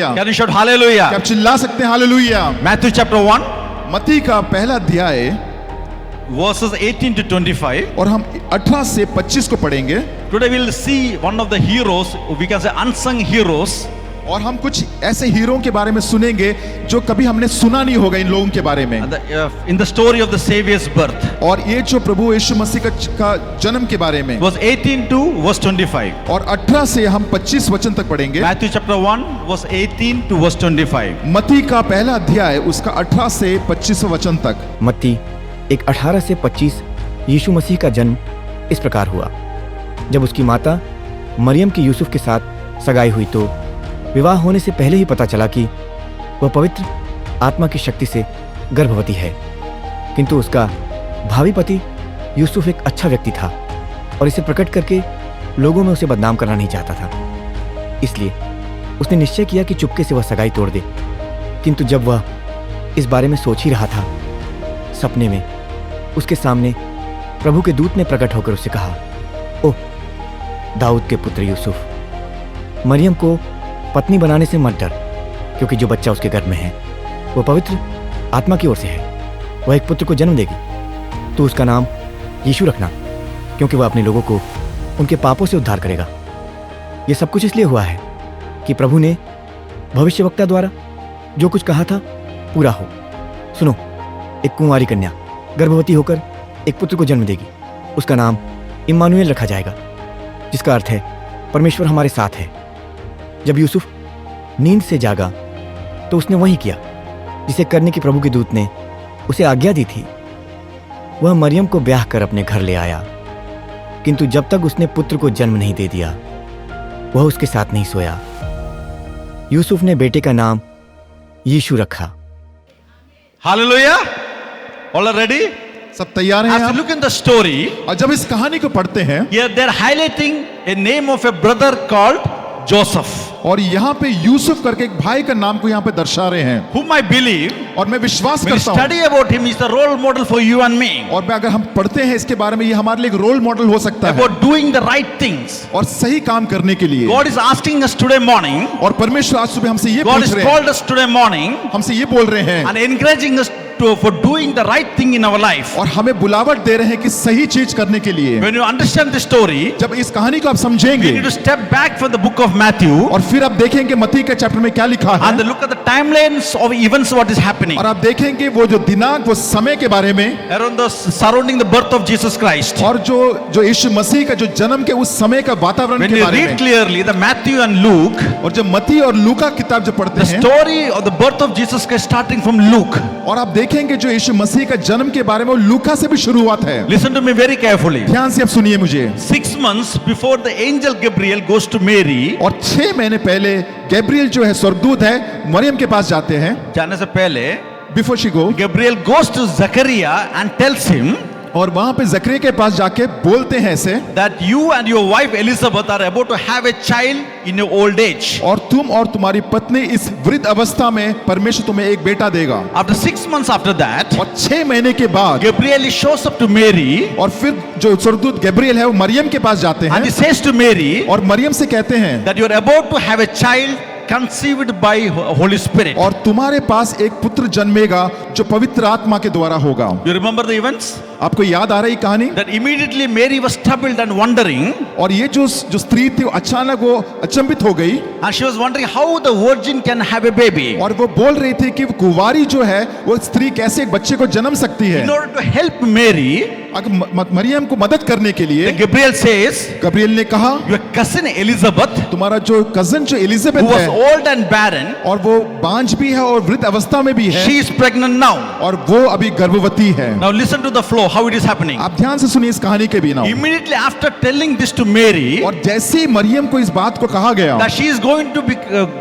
Hallelujah. Can you shout hallelujah? क्या आप चिल्ला सकते हैं हालेलुया? Matthew chapter 1, मत्ती का पहला अध्याय verses 18 to 25. और हम 18 से 25 को पढ़ेंगे। Today we'll see one of the heroes, we can say unsung heroes. और हम कुछ ऐसे हीरो के बारे में सुनेंगे जो कभी हमने सुना नहीं होगा इन लोगों के बारे में। In the story of the Savior's birth. और ये जो प्रभु यीशु मसीह का जन्म के बारे में। Verse 18 to verse 25. और 18 से हम 25 वचन तक पढ़ेंगे। Matthew chapter 1, verse 18 to verse 25. मत्ती का पहला अध्याय उसका 18 से 25 वचन तक। मत्ती 1:18 से 25। यीशु मसीह का जन्म इस प्रकार हुआ। जब उसकी माता मरियम की यूसुफ के साथ सगाई हुई तो विवाह होने से पहले ही पता चला कि वह पवित्र आत्मा की शक्ति से गर्भवती है। किंतु उसका भावी पति यूसुफ एक अच्छा व्यक्ति था और इसे प्रकट करके लोगों में उसे बदनाम करना नहीं चाहता था। इसलिए उसने निश्चय किया कि चुपके से वह सगाई तोड़ दे। किंतु जब वह इस बारे में सोच ही रहा था, सपने में उसके सामने प्रभु के दूत ने प्रकट होकर उससे कहा, ओह दाऊद के पुत्र यूसुफ, मरियम को पत्नी बनाने से मत डर, क्योंकि जो बच्चा उसके गर्भ में है वो पवित्र आत्मा की ओर से है। वह एक पुत्र को जन्म देगी। तो उसका नाम यीशु रखना, क्योंकि वह अपने लोगों को उनके पापों से उद्धार करेगा। यह सब कुछ इसलिए हुआ है कि प्रभु ने भविष्यवक्ता द्वारा जो कुछ कहा था पूरा हो। सुनो, एक कुंवारी कन्या गर्भवती होकर एक पुत्र को जन्म देगी। उसका नाम इम्मानुएल रखा जाएगा, जिसका अर्थ है परमेश्वर हमारे साथ है। जब यूसुफ नींद से जागा तो उसने वही किया जिसे करने की प्रभु के दूत ने उसे आज्ञा दी थी। वह मरियम को ब्याह कर अपने घर ले आया, किंतु जब तक उसने पुत्र को जन्म नहीं दे दिया वह उसके साथ नहीं सोया। यूसुफ ने बेटे का नाम यीशु रखा। Hallelujah. All are ready? सब तैयार हैं As you आप? look in the story, और जब इस कहानी को पढ़ते हैं here they're highlighting a name of a brother called Joseph, और यहाँ पे यूसुफ करके एक भाई का नाम को यहाँ पे दर्शा रहे हैं। whom I believe और मैं विश्वास when you करता हूँ, study about him, he's a role model for you and me. और मैं अगर हम पढ़ते हैं इसके बारे में, ये हमारे लिए एक रोल मॉडल हो सकता है About doing the right things. और सही काम करने के लिए। God is asking us today morning, और परमेश्वर आज सुबह हमसे ये God पूछ has रहे हैं, called us today morning हमसे ये बोल रहे हैं and encouraging us for doing the right thing in our life. और हमें बुलावट दे रहे हैं कि सही चीज करने के लिए। When you understand the story, जब इस कहानी को आप we समझेंगे need to step back from the book of Matthew और फिर आप देखेंगे मत्ती के चैप्टर में क्या लिखा and है, look at the timelines of events what is happening और आप देखेंगे वो जो दिनांक, वो समय के बारे में, around the surrounding the birth of Jesus Christ. और जो यीशु मसीह का जो जन्म के उस समय का वातावरण When के you बारे read में। clearly the Matthew and Luke, और जब मत्ती और लूका किताब जो पढ़ते the हैं, story of the birth of Jesus Christ starting from Luke. और आप देखेंगे जो यीशु मसीह का जन्म के बारे में, वो लूका से भी शुरुआत है। Listen to me very carefully. ध्यान से आप सुनिए मुझे। 6 months before the angel Gabriel goes to Mary, और 6 महीने पहले गैब्रियल जो है स्वर्गदूत है, मरियम के पास जाते हैं। जाने से पहले before she go, Gabriel goes to Zachariah and tells him और वहां पे जकरिया के पास जाके बोलते हैं ऐसे, that you and your wife Elizabeth are about to have a child in your old age. और तुम और तुम्हारी पत्नी इस वृद्ध अवस्था में परमेश्वर तुम्हें एक बेटा देगा। After 6 months after that, और 6 महीने के बाद Gabriel shows up to Mary और फिर जो स्वर्गदूत गैब्रियल है वो मरियम के पास जाते and he हैं says to Mary और मरियम से कहते हैं that you are about to have a child conceived by Holy Spirit. और तुम्हारे पास एक पुत्र जन्मेगा जो पवित्र आत्मा के द्वारा होगा। You remember the events? आपको याद आ रही कहानी? That immediately Mary was troubled and wondering, और ये जो स्त्री थी वो अचानक वो अचंभित हो गई and she was wondering how the virgin can have a baby. और वो बोल रही थी कि कुंवारी जो है वो स्त्री कैसे एक बच्चे को जन्म सकती है। In order to help Mary, अगर मरियम को मदद करने के लिए Gabriel says, गब्रियल ने कहा, your cousin Elizabeth, तुम्हारा जो कजन जो who एलिजाबेथ was है old and barren, और वो बांझ भी है और वृद्ध अवस्था में भी है she is pregnant now. और वो अभी गर्भवती है। Now listen to the flow, how it is happening. आप ध्यान से सुनिए इस कहानी के बिना। Immediately after telling this to Mary, और जैसे ही मरियम को इस बात को कहा गया that she is going to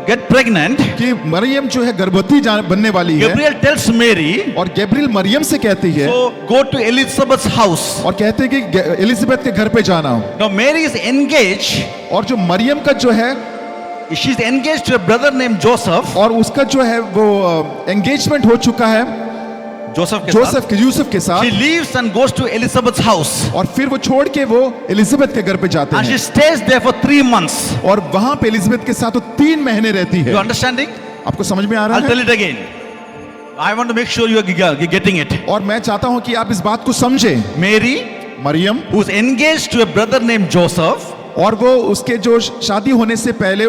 get pregnant, कि मरियम जो है गर्भवती बनने वाली है, Gabriel tells Mary, और गैब्रियल मरियम से कहती है so go to Elizabeth's house. और कहते हैं कि एलिजाबेथ के घर पे जाना। Now Mary is engaged, और जो मरियम का जो है she is engaged to a brother named Joseph, और उसका जो है वो एंगेजमेंट हो चुका है जोसेफ के जोसेफ के यूसुफ के साथ, she साथ, leaves and goes to Elizabeth's house, और फिर वो छोड़ के वो एलिजाबेथ के घर पे जाते and she हैं, stays there for 3 months. और वहां पे एलिजाबेथ के साथ वो 3 महीने रहती है। You understanding? आपको समझ में आ रहा I'll tell है? it again. I want to make sure you are getting it. और मैं चाहता हूं कि आप इस बात को समझें। Mary, Maryam, who's engaged to a brother named Joseph, और वो उसके जो शादी होने से पहले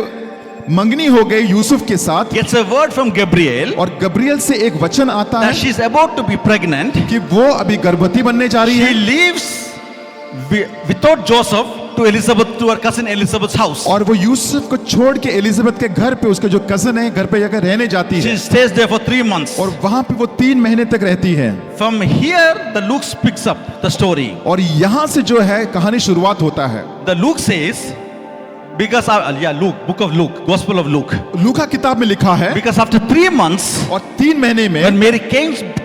मंगनी हो गई यूसुफ के साथ, gets a word from Gabriel और गब्रियल से एक वचन आता that है she's about to be pregnant. कि वो अभी गर्भवती बनने जा रही She है, leaves without Joseph to Elizabeth, to her cousin Elizabeth's house. और वो यूसुफ को छोड़ के एलिजाबेथ के घर पे, उसके जो कजन है, घर पे जाकर रहने जाती She है, stays there for 3 months. और वहां पे वो 3 महीने तक रहती है। From here, the Luke picks up the story. और यहां से जो है कहानी शुरुआत होता है। The Luke says, because Luke, book of Luke, Gospel of Luke. लूका किताब में लिखा है, Because after 3 months, और 3 महीने when में, Mary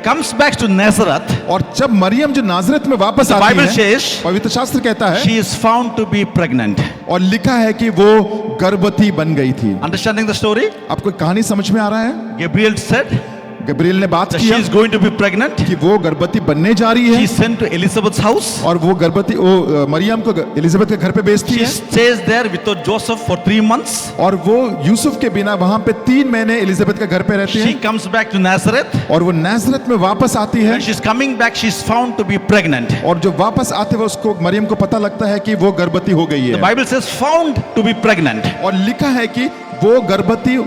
comes back to Nazareth, और जब मरियम जो नाजरत में वापस the आती Bible है, says पवित्र शास्त्र कहता है, she is found to be pregnant. और लिखा है कि वो गर्भवती बन गई थी। Understanding the story? आपको कहानी समझ में आ रहा है? Gabriel said गब्रियल ने बात that she किया is going to be pregnant. कि वो गर्भवती बनने जा रही She है, is sent to Elizabeth's house. और वो गर्भवती वो मरियम को एलिजाबेथ के घर पे भेजती She है, stays there without Joseph for 3 months. और वो यूसुफ के बिना वहां पे 3 महीने एलिजाबेथ के घर पे रहती She है, comes back to Nazareth. और वो नाजरत में वापस आती है, When she's coming back, she's found to be pregnant. और जो वापस आते हुए उसको मरियम को पता लगता है कि वो गर्भवती हो गई The है, Bible says found to be pregnant. और लिखा है कि वो गर्भवती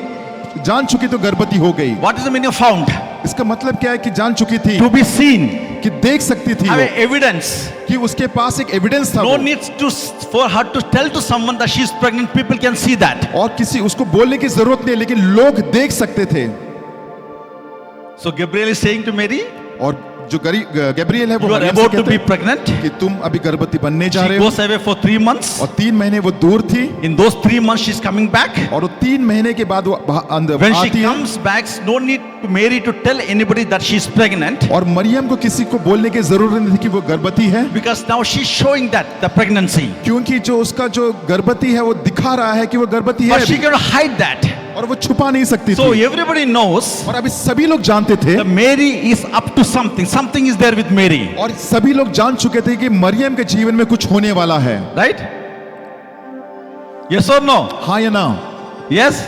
जान चुकी तो गर्भवती हो गई। What is the meaning of found? इसका मतलब क्या है कि जान चुकी थी, To be seen. कि देख सकती थी Have वो, a evidence. कि उसके पास एक एविडेंस था No वो, need for her to tell to someone that she is pregnant. People can see that. और किसी उसको बोलने की जरूरत नहीं, लेकिन लोग देख सकते थे। So Gabriel is saying to Mary, और जो गैब्रियल है वो you are मरियम से about to कहता be है pregnant. कि तुम अभी गर्भवती बनने जा She रहे हो, goes away for 3 months. और 3 महीने वो दूर थी, In those 3 months, she's coming back. और वो 3 महीने के बाद वो अंदर When she आती है, comes back, no need to Mary to tell anybody that she's pregnant, और मरियम को किसी को बोलने की जरूरत नहीं थी कि वो गर्भवती है, because now she's showing that the pregnancy. क्योंकि जो उसका जो गर्भवती है वो दिखा रहा है कि वो गर्भवती है But she अभी, cannot hide that. और वो छुपा नहीं सकती So थी। everybody knows और अभी सभी लोग जानते थे, that Mary is up to something. Something is there with Mary, और सभी लोग जान चुके थे कि मरियम के जीवन में कुछ होने वाला है। right? Yes or no? हाँ या ना? Yes.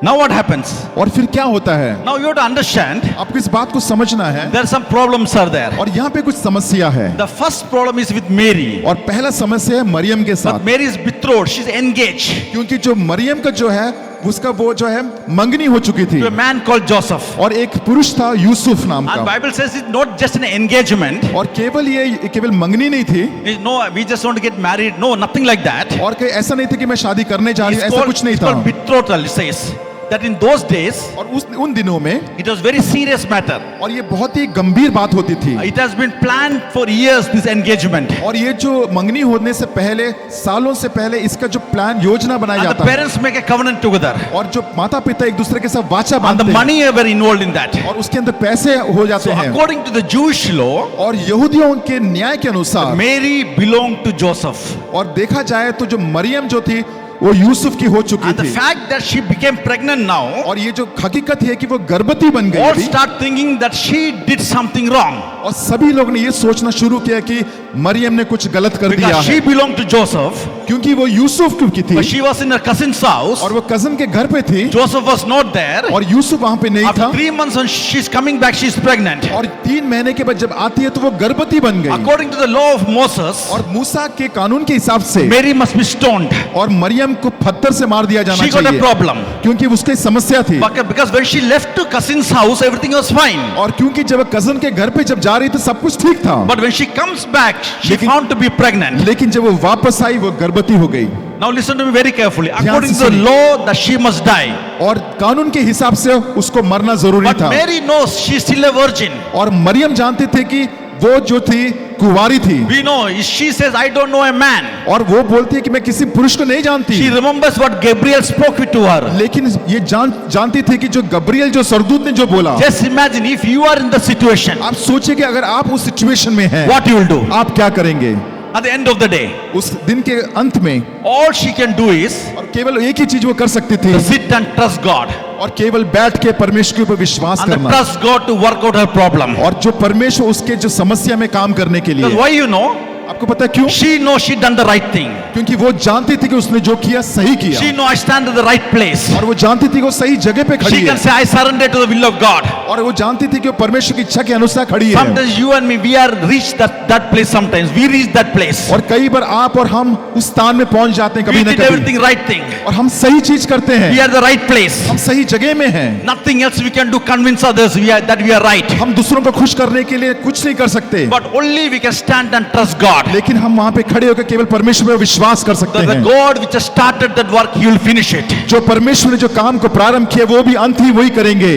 Now what happens? और फिर क्या होता है? Now you have to understand आपको इस बात को समझना है, there are some problems are there. और यहाँ पे कुछ समस्या है, The first problem is with Mary. और पहला समस्या है मरियम के But साथ, Mary is betrothed. She's engaged क्योंकि जो मरियम का जो है उसका वो जो है मंगनी हो चुकी थी, to a man called Joseph. और एक पुरुष था यूसुफ नाम And का, Bible says it's not just an engagement. और केवल मंगनी नहीं थी, It's no, we just want to get married. No, nothing like that. और कहीं ऐसा नहीं था कि मैं शादी करने जा रही हूँ, ऐसा कुछ नहीं it's था। called betrothal. It says that in those days और उन दिनों में it was very serious matter. और ये बहुत ही गंभीर बात होती थी, It has been planned for years, this engagement. और ये जो मंगनी होने से पहले सालों से पहले इसका जो प्लान योजना बनाया And the जाता है, parents make a covenant together. और जो माता पिता एक दूसरे के साथ वाचा And the बांधते हैं, money were involved in that. और उसके अंदर पैसे हो जाते So हैं, according to the Jewish law, और यहूदियों के न्याय के अनुसार, Mary belonged to Joseph. और देखा जाए तो जो मरियम जो थी वो यूसुफ की हो चुकी And the थी, fact that she became pregnant now, और ये जो हकीकत है कि वो गर्भवती बन गई all अभी, start thinking that she did something wrong. और सभी लोग ने ये सोचना शुरू किया कि मरियम ने कुछ गलत कर दिया Because है, she belonged to Joseph, क्योंकि वो यूसुफ की थी, but she was in her cousin's house. और वो कजन के घर पे थी, Joseph was not there. और यूसुफ वहां पे नहीं After था, 3 months when she's coming back, she's pregnant. और 3 महीने के बाद जब आती है तो वो गर्भवती बन गई, According to the law of Moses, और मूसा के कानून के हिसाब से, Mary must be stoned. और मरियम को पत्थर से मार दिया जाना She got a चाहिए, problem. क्योंकि उसकी समस्या थी, Because when she left to cousin's house, everything was fine. और क्योंकि जब कजन के घर पे जब जा रही थी सब कुछ ठीक था, But when she comes back, she लेकिन- found to be pregnant. लेकिन जब वो वापस आई वो गर्भवती हो गई, Now listen to me very carefully. ध्यान According से to the सुनिए। law, that she must die. और कानून के हिसाब से उसको मरना जरूरी But था, Mary knows she's still a virgin. और मरियम जानती थी कि वो जो थी कुंवारी थी, We know. She says, I don't know a man. और वो बोलती है कि मैं किसी पुरुष को नहीं जानती, She remembers what Gabriel spoke to her. लेकिन ये जानती थी कि जो गब्रियल जो सरदूत ने जो बोला, Just imagine if you are in the situation, आप सोचिए कि अगर आप उस सिचुएशन में हैं, what you will do. आप क्या करेंगे? At the end of the day, उस दिन के अंत में all she can do is और केवल एक ही चीज वो कर सकती थी, to sit and trust God. और केवल बैठ के परमेश्वर के ऊपर विश्वास and करना trust God to work out her problem. और जो परमेश्वर उसके जो समस्या में काम करने के Because लिए। why you know? आपको पता है क्यों? She knows she done the right thing. क्योंकि वो जानती थी कि उसने जो किया सही किया She know I stand at the right place. और वो जानती थी कि वो सही जगह पे खड़ी She है can say I surrender to the will of God. और वो जानती थी कि वो परमेश्वर की इच्छा के अनुसार खड़ी है। Sometimes you and me, we are reached that place. Sometimes we reach that place. और कई बार आप और हम उस स्थान में पहुंच जाते हैं We कभी ना did कभी everything right thing. और हम सही चीज करते We हैं, are the right place. हम सही जगह में हैं। Nothing else we can do convince others that we are right. हम दूसरों को खुश करने के लिए कुछ नहीं कर सकते, But only we can stand and trust God. लेकिन हम वहां पे खड़े होकर केवल परमेश्वर में विश्वास कर सकते That the हैं। God which has started that work, He will finish it. जो परमेश्वर ने जो काम को प्रारंभ किया वो भी अंत ही वही करेंगे।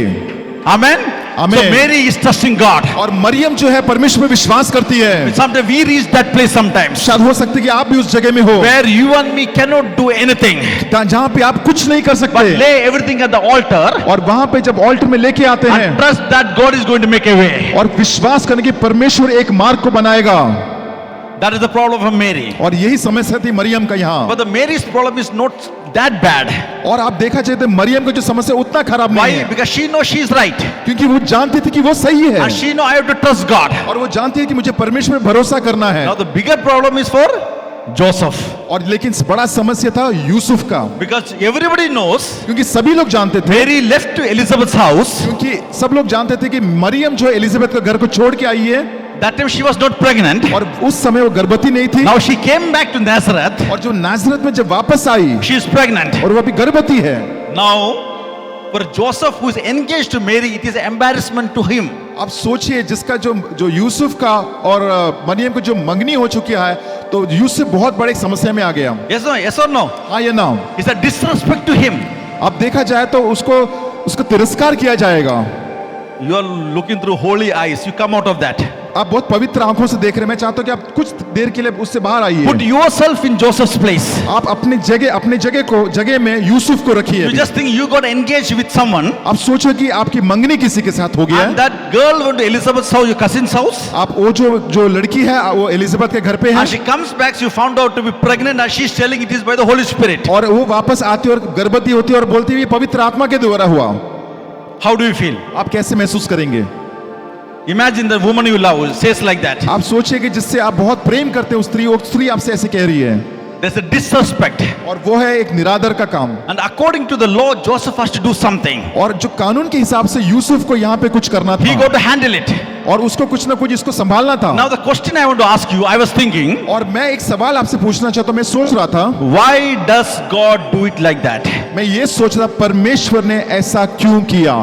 Amen. Amen. So Mary is trusting God. और मरियम जो है परमेश्वर में विश्वास करती है। Sometimes we reach that place sometimes शायद हो सकता है कि आप भी उस जगह में हो where you and me cannot do anything, जहां पे आप कुछ नहीं कर but सकते lay everything at the altar और वहां पे जब ऑल्टर में लेके आते and हैं trust that God is going to make a way. और विश्वास करने की परमेश्वर एक मार्ग को बनाएगा। That is the problem of Mary. और यही समस्या थी मरियम का यहाँ। But the Mary's problem is not that bad. और आप देखा जाए तो मरियम का जो समस्या उतना खराब Why? नहीं है, Because she knows she is right. क्योंकि वो जानती थी कि वो सही है And she know I have to trust God. और वो जानती है कि मुझे परमेश्वर में भरोसा करना है। Now the bigger problem is for Joseph. और लेकिन बड़ा समस्या था यूसुफ का, Because everybody knows क्योंकि सभी लोग जानते थे, Mary left to Elizabeth's house. क्योंकि सब लोग जानते थे कि मरियम जो एलिजाबेथ के घर को छोड़ के आई है That time she was not pregnant. और उस समय वो गर्भवती नहीं थी Now she came back to Nazareth. और जो नाजरत में जब वापस आई She is pregnant. और वो अभी गर्भवती है। Now for Joseph who is engaged to Mary, it is an embarrassment to him. आप सोचिए जिसका जो यूसुफ का और मरियम को जो मंगनी हो चुकी है, तो यूसुफ बहुत बड़े समस्या में आ गया। Yes or no? हाँ या ना? It's a disrespect to him. अब देखा जाए तो उसको तिरस्कार किया जाएगा। You are looking through holy eyes. You come out of that. आप बहुत पवित्र आंखों से देख रहे हैं। मैं चाहता हूं कि आप कुछ देर के लिए उससे बाहर Put आइए। yourself in Joseph's place. आप अपने जगह में यूसुफ को रखिए। You अभी। just think you got engaged with someone, आप सोचो कि आपकी मंगनी किसी के साथ हो गया and है। that girl went to Elizabeth's house, your cousin's house, आप वो जो लड़की है वो एलिजाबेथ के घर पे है and she comes back. You found out to be pregnant, and she's telling it is by the Holy Spirit. और वो वापस आती है और गर्भवती होती है और बोलती है ये पवित्र आत्मा के द्वारा हुआ। How do you feel? आप कैसे महसूस करेंगे? Imagine the woman you love says like that. आप सोचिए कि जिससे आप बहुत प्रेम करते हैं वो स्त्री आपसे ऐसे कह रही है There's a disrespect. और वो है एक निरादर का काम। And according to the law, Joseph has to do something. और जो कानून के हिसाब से यूसुफ को यहाँ पे कुछ करना He था got to handle it. और उसको कुछ ना कुछ इसको संभालना था। Now the question I want to ask you, I was thinking, और मैं एक सवाल आपसे पूछना चाहता हूँ। मैं सोच रहा था, why does God do it like that? मैं ये सोच रहा परमेश्वर ने ऐसा क्यों किया।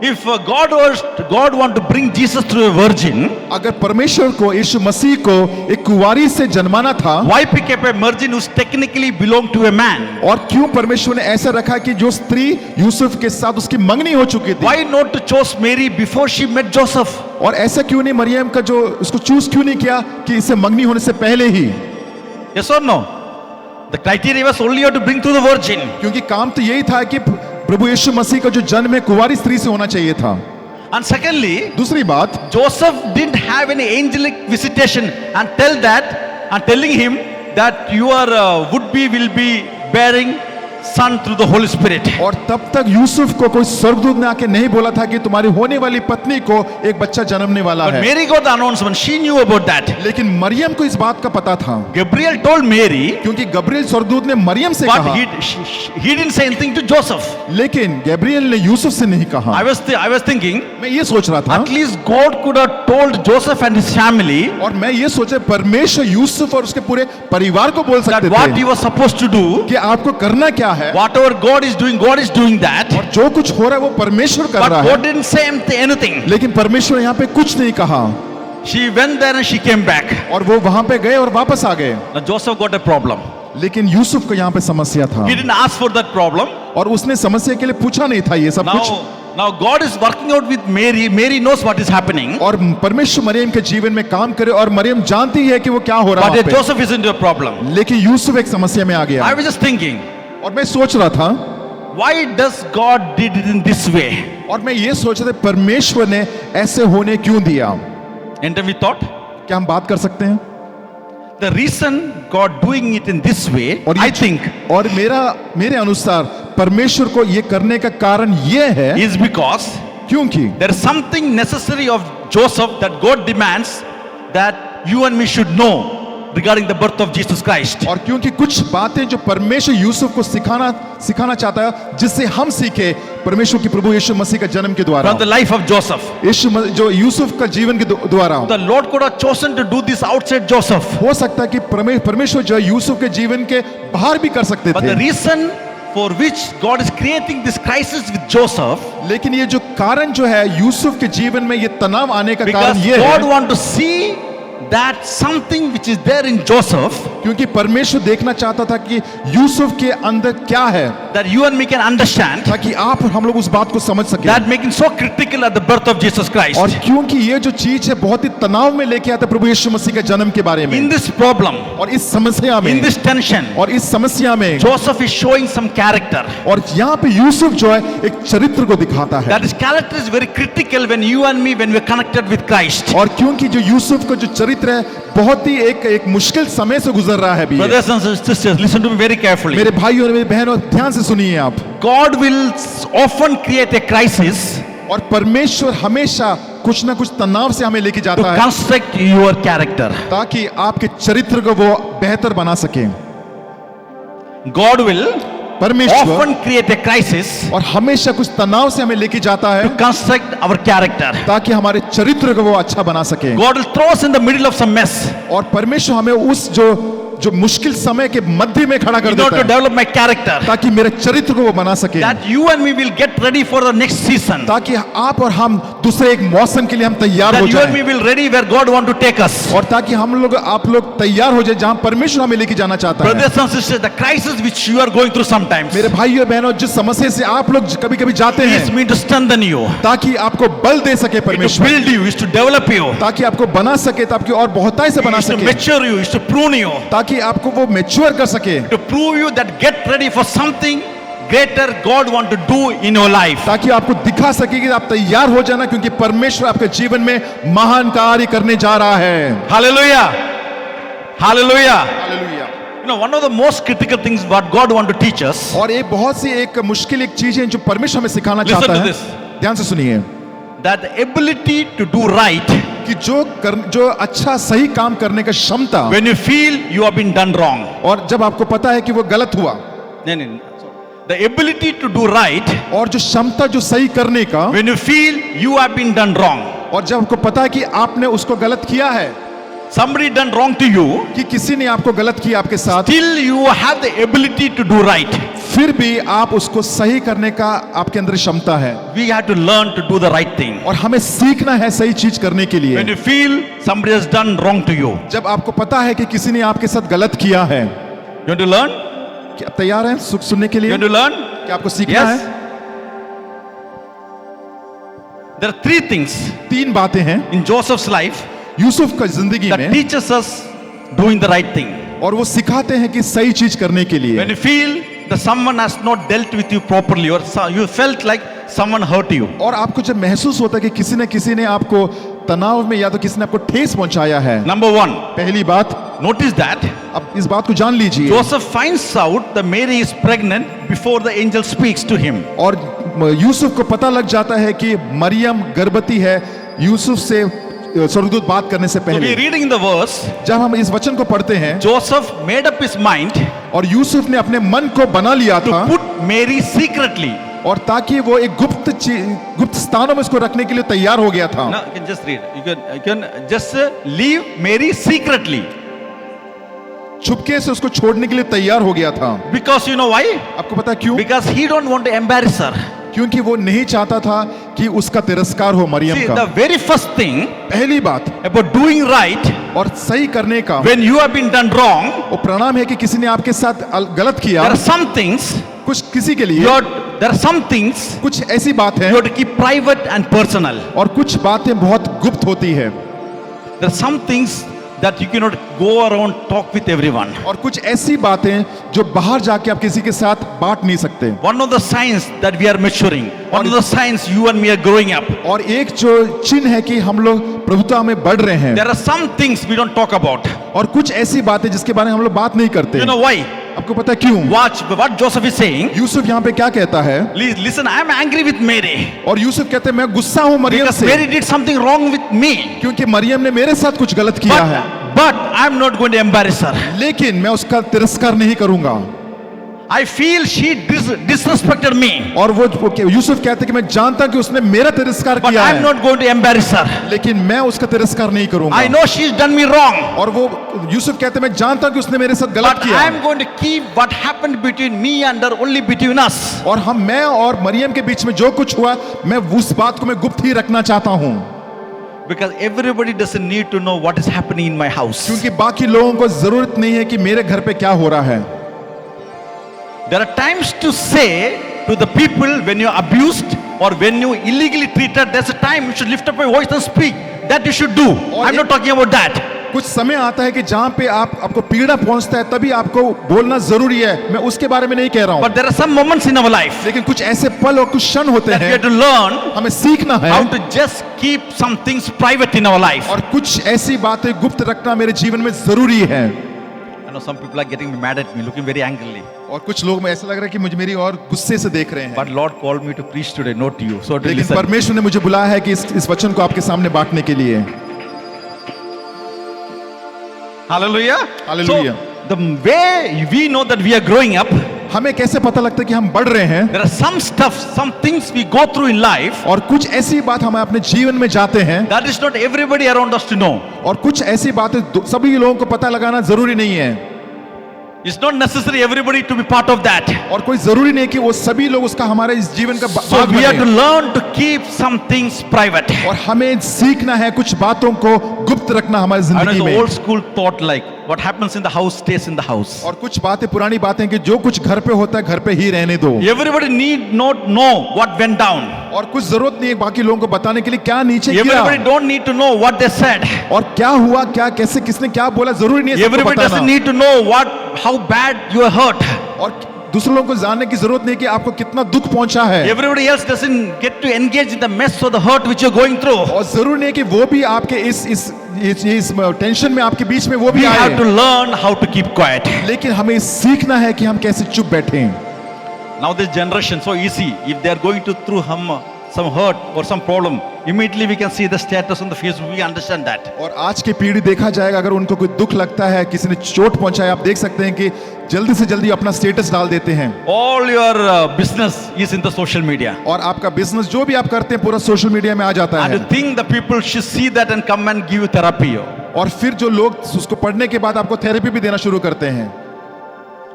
If God want to bring Jesus through a virgin, अगर परमेश्वर को यीशु मसीह को एक कुंवारी से जन्माना था, why pick up a virgin who's technically belonged to a man? और क्यों परमेश्वर ने ऐसा रखा कि जो स्त्री यूसुफ के साथ उसकी मंगनी हो चुकी थी, Why not to choose Mary before she met Joseph? और ऐसा क्यों नहीं मरियम का जो उसको चूज क्यों नहीं किया कि इसे मंगनी होने से पहले ही। Yes or no? The criteria was only to bring through the virgin. क्योंकि काम तो यही था कि प्रभु यीशु मसीह का जो जन्म है कुंवारी स्त्री से होना चाहिए था। And secondly, दूसरी बात, Joseph didn't have any angelic visitation and telling him that your would-be will be bearing son through the Holy Spirit. और तब तक यूसुफ को कोई स्वर्गदूत ने आके नहीं बोला था कि तुम्हारी होने वाली पत्नी को एक बच्चा जन्मने वाला But है। Mary got the announcement. She knew about that. लेकिन मरियम को इस बात का पता था, Gabriel told Mary, क्योंकि गब्रिएल स्वर्गदूत ने मरियम से but कहा, he didn't say anything to Joseph. लेकिन गैब्रिएल ने यूसुफ से नहीं कहा। I was thinking, मैं ये सोच रहा था, at least God could have told Joseph and his family और मैं ये सोचा परमेश्वर यूसुफ और उसके पूरे परिवार को बोल that सकते what he थे was supposed to do, कि आपको करना क्या है, whatever God is doing that. और जो कुछ हो रहा है वो परमेश्वर कर But रहा God है। didn't say anything. लेकिन परमेश्वर यहाँ पे कुछ नहीं कहा She went there and she came back. और वो वहां पे गए और वापस आ गए। Now Joseph got a problem. लेकिन यूसुफ को यहाँ पे समस्या था He didn't ask for that problem. और उसने समस्या के लिए पूछा नहीं था ये सब कुछ। Now God is working out with Mary. Mary knows what is happening. और परमेश्वर मरियम के जीवन में काम करे और मरियम जानती है कि वो क्या हो रहा But है वहाँ Joseph isn't a problem. पे। लेकिन यूसुफ एक समस्या में आ I गया was just thinking, और मैं सोच रहा था, why does God did it in this way? और मैं ये सोच रहा था परमेश्वर ने ऐसे होने क्यों दिया। Enter we thought. क्या हम बात कर सकते हैं? The reason God doing it in this way, और I think, और मेरे अनुसार परमेश्वर को ये करने का कारण ये है is because क्योंकि there is something necessary of Joseph that God demands that you and me should know regarding the birth of Jesus Christ. और क्योंकि कुछ बातें जो परमेश्वर यूसुफ को सिखाना चाहता है जिससे हम सीखे परमेश्वर की प्रभु यीशु मसीह का जन्म के द्वारा From the life of Joseph. जो यूसुफ का जीवन के द्वारा The Lord could have chosen to do this outside Joseph. हो सकता है कि परमेश्वर जो है यूसुफ के जीवन के बाहर भी कर सकते But the थे, reason for which God is creating this crisis with Joseph, लेकिन ये जो कारण जो है यूसुफ के जीवन में ये तनाव आने का कारण because ये God है want to see that something which is there in Joseph, क्योंकि परमेश्वर देखना चाहता था कि यूसुफ के अंदर क्या है, that you and me can understand, ताकि आप और हम लोग उस बात को समझ सके। that making so critical at the birth of Jesus Christ. और क्योंकि ये जो चीज है बहुत ही तनाव में लेके आता है प्रभु यीशु मसीह के जन्म के बारे In में, this problem, और इस समस्या in में, this tension, और इस समस्या में Joseph is showing some character. और यहाँ पे यूसुफ जो है एक चरित्र को दिखाता है। That is character is very critical when you and me when we are connected with Christ. और क्योंकि जो यूसुफ का जो चरित्र है बहुत ही एक मुश्किल समय से गुजर रहा है अभी। Brothers and sisters, listen to me very carefully. मेरे भाइयों और मेरी बहनों ध्यान से सुनिए आप। God will often create a crisis और परमेश्वर हमेशा कुछ ना कुछ तनाव से हमें लेके to जाता है construct your character. ताकि आपके चरित्र को वो बेहतर बना सके। God will परमेश्वर often create a crisis और हमेशा कुछ तनाव से हमें लेके जाता है to construct our character. ताकि हमारे चरित्र को वो अच्छा बना सके। God will throw us in the middle of some mess और परमेश्वर हमें उस जो मुश्किल समय के मध्य में खड़ा कर in देता order to है develop my character. ताकि मेरे चरित्र को वो बना सके, That you and me will get ready for the next season. ताकि आप और हम दूसरे एक मौसम के लिए हम तैयार हो That you and me जाएं, will ready where God want to take us. और ताकि हम लोग आप लोग तैयार हो जाए जहां परमेश्वर हमें लेके जाना चाहता है। Brothers and sisters, the crisis which you are going through sometimes मेरे भाइयों बहनों, जिस समस्या से आप लोग कभी कभी जाते is हैं meant to strengthen you, ताकि आपको बल दे सके to परमेश्वर, build you, is to develop you, ताकि आपको बना सके, ताकि और बहुताई से बना is to सके, mature you, is to prune you, ताकि आपको वो मैच्योर कर सके, to prove you that get ready for something greater God want to do in your life. ताकि आपको दिखा सके कि आप तैयार हो जाना, क्योंकि परमेश्वर आपके जीवन में महान कार्य करने जा रहा है। Hallelujah. Hallelujah. Hallelujah. You know, one of the most critical things what God want to teach us, और ये बहुत सी एक मुश्किल एक चीज है जो परमेश्वर हमें सिखाना Listen चाहता to है। this. ध्यान से सुनिए that the ability to do right कि जो अच्छा सही काम करने का क्षमता, when you feel you have been done wrong. और जब आपको पता है कि वो गलत हुआ, No. The ability to do right और जो क्षमता जो सही करने का, when you feel you have been done wrong. और जब आपको पता है कि आपने उसको गलत किया है, Somebody done wrong to you, कि किसी ने आपको गलत किया आपके साथ, still you have the ability to do right. फिर भी आप उसको सही करने का आपके अंदर क्षमता है, We have to learn to do the right thing. और हमें सीखना है सही चीज करने के लिए। When you feel somebody has done wrong to you, जब आपको पता है कि किसी ने आपके साथ गलत किया है, you want to learn? क्या आप तैयार हैं सुनने के You लिए want to learn? कि आपको सीखना Yes. है? There are three things तीन बातें हैं in Joseph's life यूसुफ का जिंदगी that में, teaches us doing the right thing. और वो सिखाते हैं कि सही चीज करने के लिए। When you feel that someone has not dealt with you properly or you felt like someone hurt you, और आपको जब महसूस होता है कि किसी ने आपको तनाव में या तो किसी ने आपको ठेस पहुंचाया है, number one, पहली बात, notice that अब इस बात को जान लीजिए, Joseph finds out that Mary is pregnant before the angel speaks to him. और यूसुफ को पता लग जाता है कि मरियम गर्भवती है यूसुफ से स्वर्गदूत बात करने से So पहले। we reading in the verse, जब हम इस वचन को पढ़ते हैं, Joseph made up his mind और यूसुफ ने अपने मन को बना लिया to था, put Mary secretly. और ताकि वो एक गुप्त स्थानों में इसको रखने के लिए तैयार हो गया था। No, you can just read. You can just leave Mary secretly. छुपके से उसको छोड़ने के लिए तैयार हो गया था। Because you know why? आपको पता है क्यों? Because he don't want to embarrass her. क्योंकि वो नहीं चाहता था कि उसका तिरस्कार हो मरियम See, का। the very first thing पहली बात about doing right और सही करने का, when you have been done wrong, वो प्रणाम है कि किसी ने आपके साथ गलत किया, there are some things कुछ किसी के लिए there are some things कुछ ऐसी बात है you have to keep private and personal. और कुछ बातें बहुत गुप्त होती है, There are some things that you cannot go around talk with everyone. और कुछ ऐसी बातें जो बाहर जाके आप किसी के साथ बांट नहीं सकते। One of the signs that we are maturing, one of the signs you and me are growing up. और एक जो चिन्ह है कि हम लोग प्रभुता में बढ़ रहे हैं, There are some things we don't talk about. और कुछ ऐसी बातें जिसके बारे में हम लोग बात नहीं करते। You know why? आपको पता है क्यों? Watch what Joseph is saying. Yusuf यहाँ पे क्या कहता है? Listen, I am angry with Mary और यूसुफ कहते हैं मैं गुस्सा हूँ मरियम because से, Mary did something wrong with me. क्योंकि मरियम ने मेरे साथ कुछ गलत किया है, But I am not going to embarrass her. लेकिन मैं उसका तिरस्कार नहीं करूंगा। I feel she disrespected me. और वो यूसुफ कहते हैं कि मैं जानता हूं कि उसने मेरा तिरस्कार But किया I am है, not going to embarrass her. लेकिन मैं उसका तिरस्कार नहीं करूंगा। I know she's done me wrong. और वो यूसुफ कहते हैं मैं जानता हूं कि उसने मेरे साथ गलत But किया I है, am going to keep what happened between me and her only between us. और मैं और मरियम के बीच में जो कुछ हुआ मैं उस बात को मैं गुप्त ही रखना चाहता हूं, Because everybody doesn't need to know what is happening in my house. क्योंकि बाकी लोगों को जरूरत नहीं है कि मेरे घर पे क्या हो रहा है। There are times to say to the people when you're abused or when you illegally treated, there's a time you should lift up your voice and speak. That you should do. I'm not talking about that. कुछ समय आता है कि जहां पे आपको पीड़ा पहुंचता है तभी आपको बोलना जरूरी है, मैं उसके बारे में नहीं कह रहा हूं। But there are some moments in our life लेकिन कुछ ऐसे पल और कुछ क्षण होते that we हैं, have to learn हमें सीखना है how to just keep some things private in our life. और कुछ ऐसी बातें गुप्त रखना मेरे जीवन में जरूरी है। I know some people are getting mad at me, looking very angrily. और कुछ लोग में ऐसा लग रहा है कि मुझे मेरी और गुस्से से देख रहे हैं, But Lord called me to preach today, not to you. So to लेकिन listen. परमेश्वर ने मुझे बुलाया है कि इस वचन को आपके सामने बांटने के लिए। Hallelujah. Hallelujah. So the way we know that we are growing up, हमें कैसे पता लगता है कि हम बढ़ रहे हैं? there are some stuff, some things we go through in life और कुछ ऐसी बात हम अपने जीवन में जाते हैं that is not everybody around us to know. और कुछ ऐसी बातें सभी लोगों को पता लगाना जरूरी नहीं है, It's not necessary everybody to be part of that. और कोई जरूरी नहीं कि वो सभी लोग उसका हमारे इस जीवन का So भाग we have to बने। learn to keep some things private. और हमें सीखना है कुछ बातों को गुप्त रखना हमारी I know जिंदगी the में। old school thought like what happens in the house stays in the house. और कुछ बातें पुरानी बातें कि जो कुछ घर पे होता है घर पे ही रहने दो, Everybody need not know what went down. और कुछ जरूरत नहीं है बाकी लोगों को बताने के लिए क्या नीचे Everybody गिरा don't need to know what they said. और क्या हुआ, क्या कैसे किसने क्या बोला, जरूरी नहीं है सबको Everybody doesn't बताना। need to know how bad you are hurt. और दूसरे लोगों को जानने की जरूरत नहीं कि आपको कितना दुख पहुंचा है, Everybody else doesn't get to engage in the mess or the hurt which you're going through. और जरूरी नहीं है कि वो भी आपके इस टेंशन में आपके बीच में वो We भी have to आए, learn how to keep quiet. लेकिन हमें सीखना है कि हम कैसे चुप बैठे। Now this generation so easy. If they are going through some hurt or some problem, immediately we can see the status on the Facebook. We understand that. और आज की पीढ़ी देखा जाएगा अगर उनको कोई दुख लगता है, किसी ने चोट पहुंचाया, आप देख सकते हैं कि जल्दी से जल्दी अपना स्टेटस डाल देते हैं, All your business is in the social media. और आपका बिजनेस जो भी आप करते हैं पूरा सोशल मीडिया में आ जाता And है। you think the people should see that and come and give you therapy. और फिर जो लोग उसको पढ़ने के बाद आपको थेरेपी भी देना शुरू करते हैं,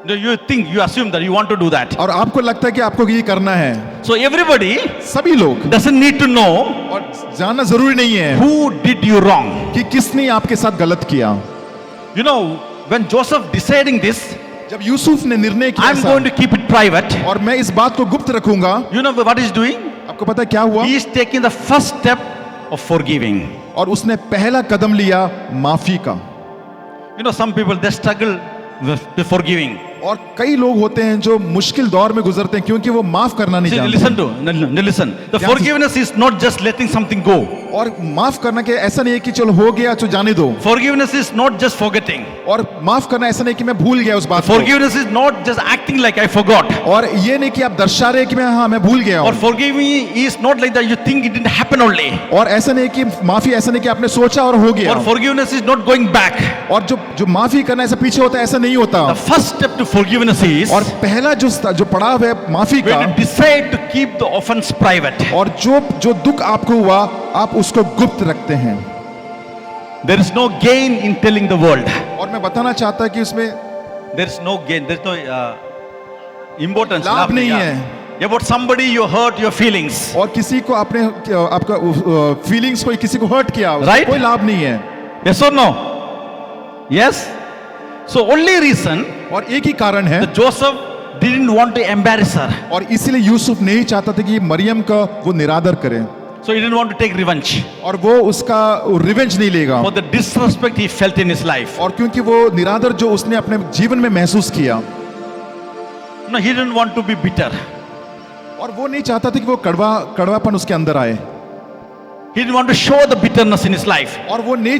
You assume that you want to do that. और आपको लगता है कि आपको ये करना है। So everybody सभी लोग, doesn't need to know और जानना जरूरी नहीं है who did you wrong. कि किसने आपके साथ गलत किया। You know, when Joseph deciding this, जब यूसुफ ने निर्णय किया I'm going to keep it private. और मैं इस बात को गुप्त रखूंगा, You know what he's doing? आपको पता है क्या हुआ? He is taking the first step of forgiving. और उसने पहला कदम लिया माफी का। You know, some people they struggle with forgiving. और कई लोग होते हैं जो मुश्किल दौर में गुजरते हैं क्योंकि वो माफ करना नहीं See, जानते। listen. The Yeah, forgiveness is not just letting something go. और माफ करना के ऐसा नहीं है कि चलो हो गया तो जाने दो, Forgiveness is not just forgetting. और माफ करना ऐसा नहीं कि मैं भूल गया उस बात को, Forgiveness is not just acting like I forgot. और ये नहीं कि आप दर्शा रहे कि मैं भूल गया Or हूँ, forgiving is not like that you think it didn't happen only. और ऐसा नहीं कि माफी ऐसा नहीं कि आपने सोचा और हो गया, Or forgiveness is not going back. और जो माफी करना ऐसा पीछे होता है ऐसा नहीं होता। The first step to forgiveness is और पहला जो पड़ाव है माफी का, when you decide to keep the offense private. और जो दुख आपको हुआ आप उसको गुप्त रखते हैं। There is no gain in telling the world. और मैं बताना चाहता कि उसमें There is no gain. There is no importance. लाभ नहीं yeah. है। About somebody you hurt your feelings. और किसी को आपका फीलिंग्स को किसी को हर्ट किया, उसका Right? कोई लाभ नहीं है। Yes or no? Yes. So only reason और एक ही कारण है, that Joseph didn't want to embarrass her. और इसीलिए यूसुफ नहीं चाहता था कि मरियम का वो निरादर करे, So he didn't want to take revenge और वो उसका रिवेंज नहीं लेगा, for the disrespect he felt in his life. और क्योंकि वो निरादर जो उसने अपने जीवन में महसूस किया, No, he didn't want to be bitter. और वो नहीं चाहता था कि वो कड़वापन उसके अंदर आए, He didn't want to show the bitterness in his life. और वो नहीं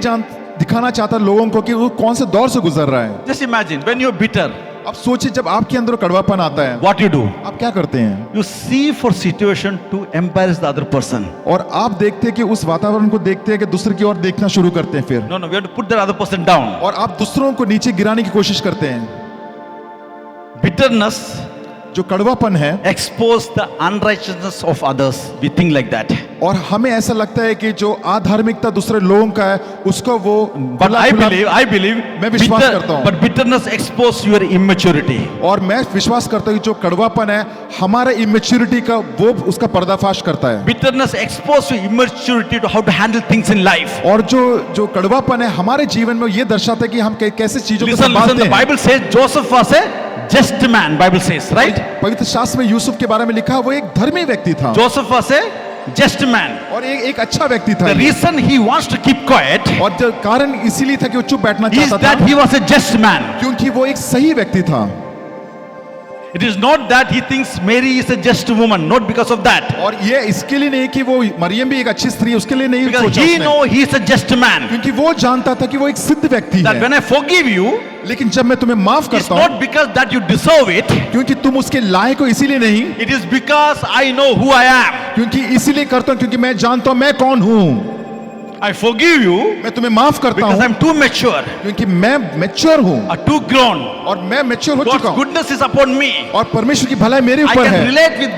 दिखाना चाहता लोगों को कि वो कौन से दौर से गुजर रहा है। Just imagine when you're bitter. अब सोचिए जब आपके अंदर कड़वापन आता है, what you do? आप क्या करते हैं? You see for situation to embarrass the other person. और आप देखते हैं कि उस वातावरण को देखते हैं कि दूसरे की ओर देखना शुरू करते हैं फिर, No, we have to put the other person down. और आप दूसरों को नीचे गिराने की कोशिश करते हैं। Bitterness जो कड़वापन है, expose the unrighteousness of others. We think like that. और हमें ऐसा लगता है कि जो अधार्मिकता दूसरे लोगों का है उसको वो But I believe, मैं विश्वास करता हूं। but bitterness expose your immaturity. और मैं विश्वास करता हूं कि जो कड़वापन है हमारे इमेच्योरिटी का वो उसका पर्दाफाश करता है। Bitterness expose your immaturity to how to handle things in life. और जो कड़वापन है हमारे जीवन में ये दर्शाता है कि हम कैसे चीजों को Listen, संभालते the हैं। Bible says Joseph was a just man. Bible says, right? पवित्र शास्त्र में यूसुफ के बारे में लिखा वो एक धर्मी व्यक्ति था Joseph was a just man. और एक अच्छा व्यक्ति था। The reason he wants to keep quiet और जो कारण इसीलिए था कि वो चुप बैठना is चाहता that था he was a just man. क्योंकि वो एक सही व्यक्ति था। It is not that he thinks Mary is a just woman, not because of that. और ये इसके लिए नहीं कि वो मरियम भी एक अच्छी स्त्री है उसके लिए नहीं Because सोचा he उसने। know he is a just man. क्योंकि वो जानता था कि वो एक सिद्ध व्यक्ति That है। when I forgive you, लेकिन जब मैं तुम्हें माफ it's करता हूँ not because that you deserve it. क्योंकि तुम उसके लायक हो इसीलिए नहीं, It is because I know who I am. क्योंकि इसीलिए करता हूँ क्योंकि मैं जानता हूँ मैं कौन हूँ। I forgive you मैं तुम्हें माफ करता because हूँ I'm too mature क्योंकि मैं मैच्योर हूँ or too grown. और मैं मैच्योर हो God's चुका हूँ goodness is upon me. और परमेश्वर की भलाई मेरे I ऊपर can है relate with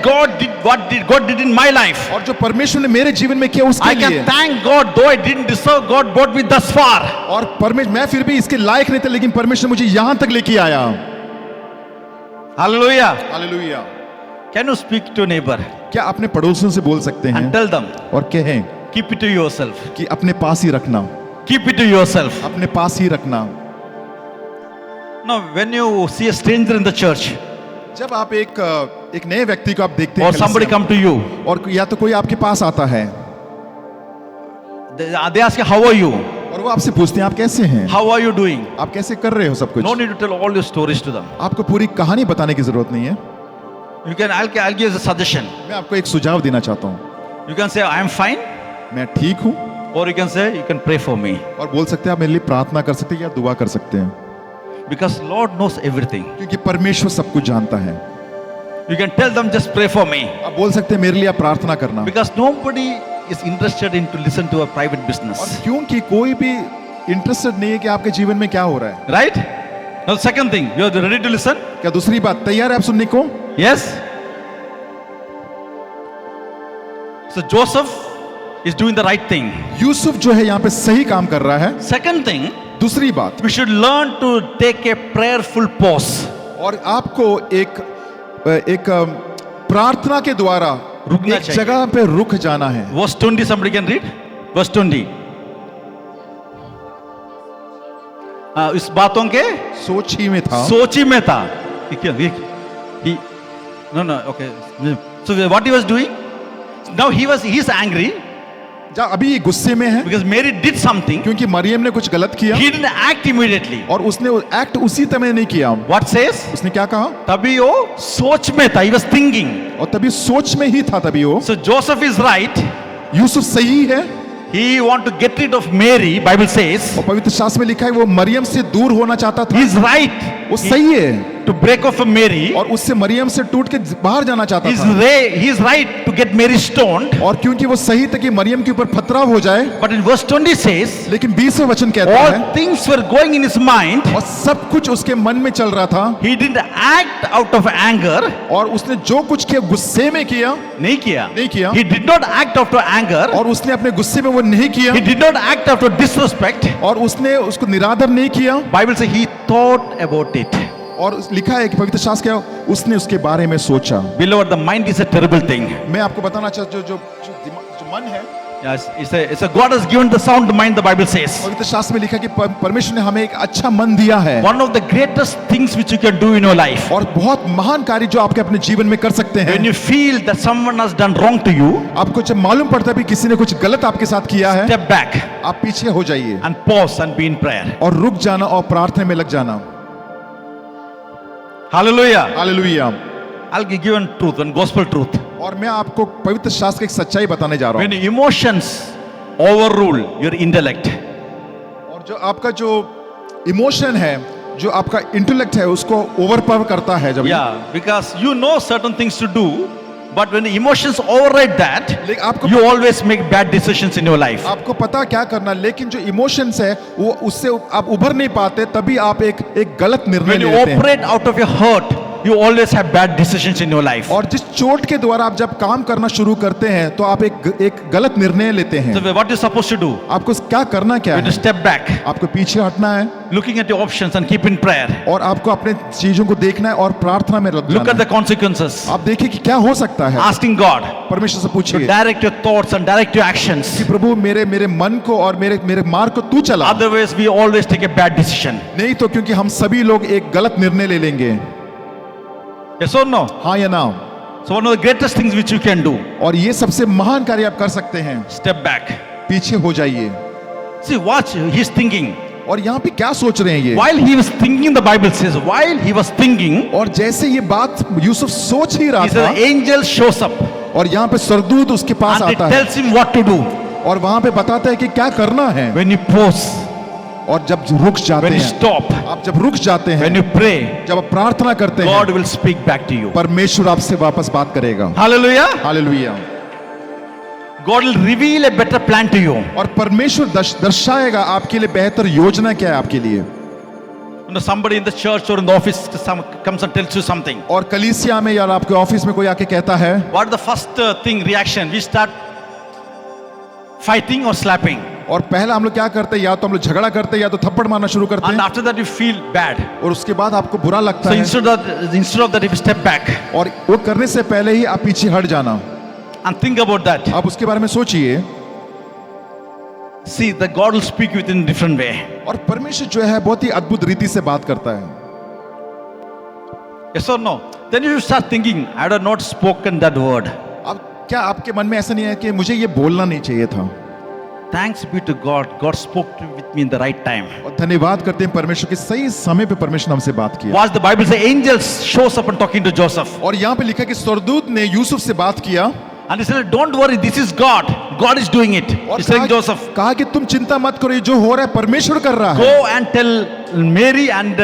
what God did in my life. और जो परमेश्वर ने मेरे जीवन में किया उसके I लिए can thank God, though I didn't deserve, God brought me thus far. और परमेश्वर मैं फिर भी इसके लायक नहीं था लेकिन परमेश्वर मुझे यहाँ तक लेके आया। Hallelujah. Hallelujah. Can you speak to a neighbor क्या अपने पड़ोसियों से बोल सकते हैं and tell them, और कहें keep it to yourself. कि अपने पास ही रखना, Keep it to yourself. अपने पास ही रखना। Now, when you see a stranger in the church जब आप एक नए व्यक्ति को आप देखते or हैं somebody कलीसिया come to you, में, और या तो कोई आपके पास आता है they ask you, how are you? और वो आपसे पूछते हैं आप कैसे हैं, How are you doing? आप कैसे कर रहे हो सब कुछ। No need to tell all your stories to them. आपको पूरी कहानी बताने की जरूरत नहीं है। I'll give you a suggestion. मैं आपको एक सुझाव देना चाहता हूँ। You can say, I am fine, मैं ठीक हूँ, or you can say, you can pray for me. और बोल सकते हैं आप मेरे लिए प्रार्थना कर सकते हैं या दुआ कर सकते हैं, Because Lord knows everything. क्योंकि परमेश्वर सब कुछ जानता है। You can tell them, just pray for me. आप बोल सकते हैं मेरे लिए आप प्रार्थना करना, Because nobody is interested in to listen to a private और business. क्योंकि कोई भी इंटरेस्टेड नहीं है कि आपके जीवन में क्या हो रहा है। Right? Now, the second thing, you are ready to listen? क्या दूसरी बात, तैयार है आप सुनने को? Yes? So Joseph is doing the right thing. Yusuf जो है यहाँ पे सही काम कर रहा है। Second thing, दूसरी बात, we should learn to take a prayerful pause. और आपको एक प्रार्थना के द्वारा रुकना एक चाहिए। जगह पे रुक जाना है। Verse 20, somebody can read? Verse 20. इस बातों के सोच ही में था, सोच ही में था। No, okay. So what he was doing? Now he's angry जब अभी ये गुस्से में है because Mary did something. क्योंकि मरियम ने कुछ गलत किया He didn't act immediately. और उसने एक्ट उसी समय नहीं किया। What says? उसने क्या कहा? तभी वो सोच में था. He was thinking. और तभी सोच में ही था तभी वो। So Joseph is right. Yusuf सही है He want to get rid of Mary. Bible says. और पवित्र शास्त्र में लिखा है वो मरियम से दूर होना चाहता था। He's right. वो सही है To break off of Mary. और उससे मरियम से टूट के बाहर जाना चाहता He's था। he's right to get Mary stoned. और क्योंकि वो सही था कि मरियम के ऊपर पथराव हो जाए, But in verse 20 says, लेकिन 20वें वचन कहता all है things were going in his mind. और सब कुछ उसके मन में चल रहा था He didn't act out of anger. और उसने जो कुछ किया गुस्से में किया नहीं किया. नहीं किया। He did not act out of anger. और उसने अपने गुस्से में वो नहीं किया He did not act out of disrespect. और उसने उसको निरादर नहीं किया। Bible says he thought about it. और लिखा है कि पवित्र शास्त्र क्या उसने उसके बारे में सोचा। Beloved, the mind is a terrible thing. मैं आपको बताना चाहता हूं जो मन है, Yes, it's a God has given the sound mind. The Bible says. पवित्र शास्त्र में लिखा है कि परमेश्वर ने हमें एक अच्छा मन दिया है One of the greatest things which you can do in your life. और बहुत महान कार्य जो आपके अपने जीवन में कर सकते हैं। When you feel that someone has done wrong to you, आपको जब मालूम पड़ता है कि किसी ने कुछ गलत आपके साथ किया है, step back आप पीछे हो जाइए and pause and be in prayer. और रुक जाना और प्रार्थना में लग जाना। Hallelujah. Hallelujah. I'll give you one truth, one gospel truth. और मैं आपको पवित्र शास्त्र की एक सच्चाई बताने जा रहा When हूँ। emotions overrule your intellect, और जो आपका जो इमोशन है जो आपका इंटेलेक्ट है उसको ओवरपावर करता है जब Yeah, because you know certain things to do, but when the emotions override that, लेकिन आपको you always make bad decisions in your life. आपको पता क्या करना, लेकिन जो इमोशंस है वो उससे आप उभर नहीं पाते, तभी आप एक गलत निर्णय When you लेते हैं। operate out of your hurt, you always have bad decisions in your life. और जिस चोट के द्वारा आप जब काम करना शुरू करते हैं तो आप एक गलत निर्णय लेते हैं। So what you're supposed to do? आपको क्या करना क्या You have to है? step back, आपको पीछे हटना है looking at your options and keep in prayer. और आपको अपने चीजों को देखना है और प्रार्थना में लग Look जाना at the consequences. है। आप देखिए कि क्या हो सकता है। Asking God परमेश्वर से to पूछिए direct your thoughts and direct your actions. कि प्रभु मेरे मन को और मेरे मार्ग को तू चला। Otherwise, we always take a bad decision. नहीं तो क्योंकि हम सभी लोग एक गलत निर्णय ले लेंगे। Yes or no? हाँ या ना? So one of the greatest things which you can do, और ये सबसे महान कार्य आप कर सकते हैं। step back. पीछे हो जाइए। See, watch, he's thinking. और यहाँ पे क्या सोच रहे हैं ये? While he was thinking, the Bible says, while he was thinking, और जैसे ये बात यूसुफ सोच ही रहा he said, था the angel shows up और यहाँ पे सरदूत उसके पास and he आता है tells him what to do. और वहां पे बताता है कि क्या करना है। When you pause, और जब रुक जाते when you हैं, stop, आप जब रुक जाते when हैं, you pray, जब आप प्रार्थना करते हैं, God will speak back to you. परमेश्वर आपसे वापस बात करेगा। Hallelujah. Hallelujah. God will reveal a better plan to you. और परमेश्वर दर्शाएगा आपके लिए बेहतर योजना क्या है आपके लिए। You know, somebody in the church or in the office comes and tells you something. और कलीसिया में या आपके ऑफिस में कोई आके कहता है, What is the first thing, reaction? We start fighting or slapping. और पहला हम लोग क्या करते हैं, या तो हम लोग झगड़ा करते हैं या तो थप्पड़ मारना शुरू करते And हैं, after that, you feel bad. और उसके बाद आपको बुरा लगता So है। instead of that, if you step back और वो करने से पहले ही आप पीछे हट जाना। and think about that, आप उसके बारे में सोचिए। see that God will speak with you in a different way. और परमेश्वर जो है बहुत ही अद्भुत रीति से बात करता है। Yes or no? Then you should start thinking, I would have not spoken that word. अब क्या आपके मन में ऐसा नहीं है कि मुझे ये बोलना नहीं चाहिए था? Thanks be to God. God spoke with me in the right time. और धन्यवाद करते हैं परमेश्वर के सही समय पे परमेश्वर ने हमसे बात किया। Watch the Bible say angels shows up and talking to Joseph. और यहाँ पे लिखा है कि स्वर्गदूत ने यूसुफ से बात किया And he said, don't worry, this is God. God is doing it. और He's telling Joseph, कहा कि तुम चिंता मत करो, ये जो हो रहा है परमेश्वर कर रहा है। go and tell Mary and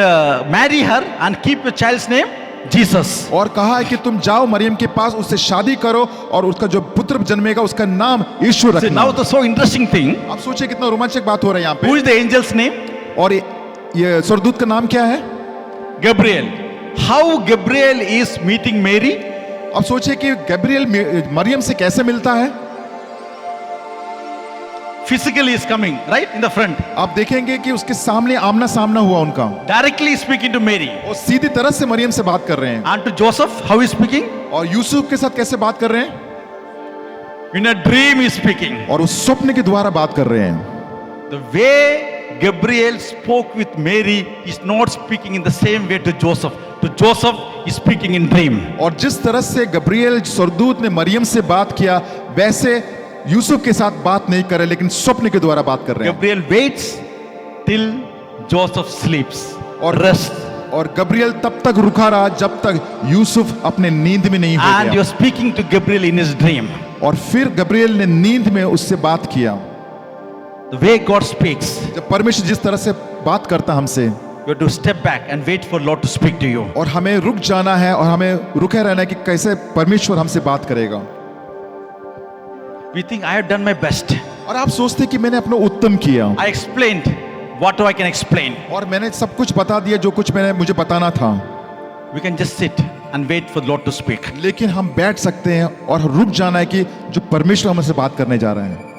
marry her and keep your child's name Jesus. और कहा है कि तुम जाओ मरियम के पास, उससे शादी करो और उसका जो पुत्र जन्मेगा उसका नाम यीशु See, रखना। now the so interesting thing, आप सोचिए कितना रोमांचक बात हो रहा है यहाँ who पे। is the angel's name? और ये स्वर्गदूत का नाम क्या है? Gabriel. How Gabriel is meeting Mary? अब सोचिए कि गैब्रियल मरियम से कैसे मिलता है। Physically is coming, right? In the front. आप देखेंगे कि उसके सामने आमना सामना हुआ उनका, Directly speaking to Mary. और सीधी तरह से मरियम से बात कर रहे हैं। And to Joseph, how is speaking? और यूसुफ के साथ कैसे बात कर रहे हैं? In a dream is speaking. और उस स्वप्न के द्वारा बात कर रहे हैं। The way Gabriel spoke with Mary is not speaking in the same way to Joseph. To Joseph, is speaking in dream. और जिस तरह से गब्रियल स्वर्गदूत ने मरियम से बात किया, वैसे यूसुफ के साथ बात नहीं करे, लेकिन स्वप्न के द्वारा बात कर रहे हैं। Gabriel waits till Joseph sleeps or और rests. और गब्रियल तब तक रुका रहा जब तक यूसुफ अपने नींद में नहीं हो And गया। you're speaking to Gabriel in his dream. और फिर गब्रियल ने नींद में उससे बात किया। The way God speaks, जब परमेश्वर जिस तरह से बात करता हमसे, you have to step back and wait for Lord to speak to you. और हमें रुक जाना है और हमें रुके रहना है कि कैसे परमेश्वर हमसे बात करेगा। We think I have done my best. और आप सोचते हैं कि मैंने अपना उत्तम किया I explained what I can explain. और मैंने सब कुछ बता दिया जो कुछ मुझे बताना था। We can just sit and wait for the Lord to speak. लेकिन हम बैठ सकते हैं और रुक जाना है कि जो परमेश्वर हमसे बात करने जा रहे हैं,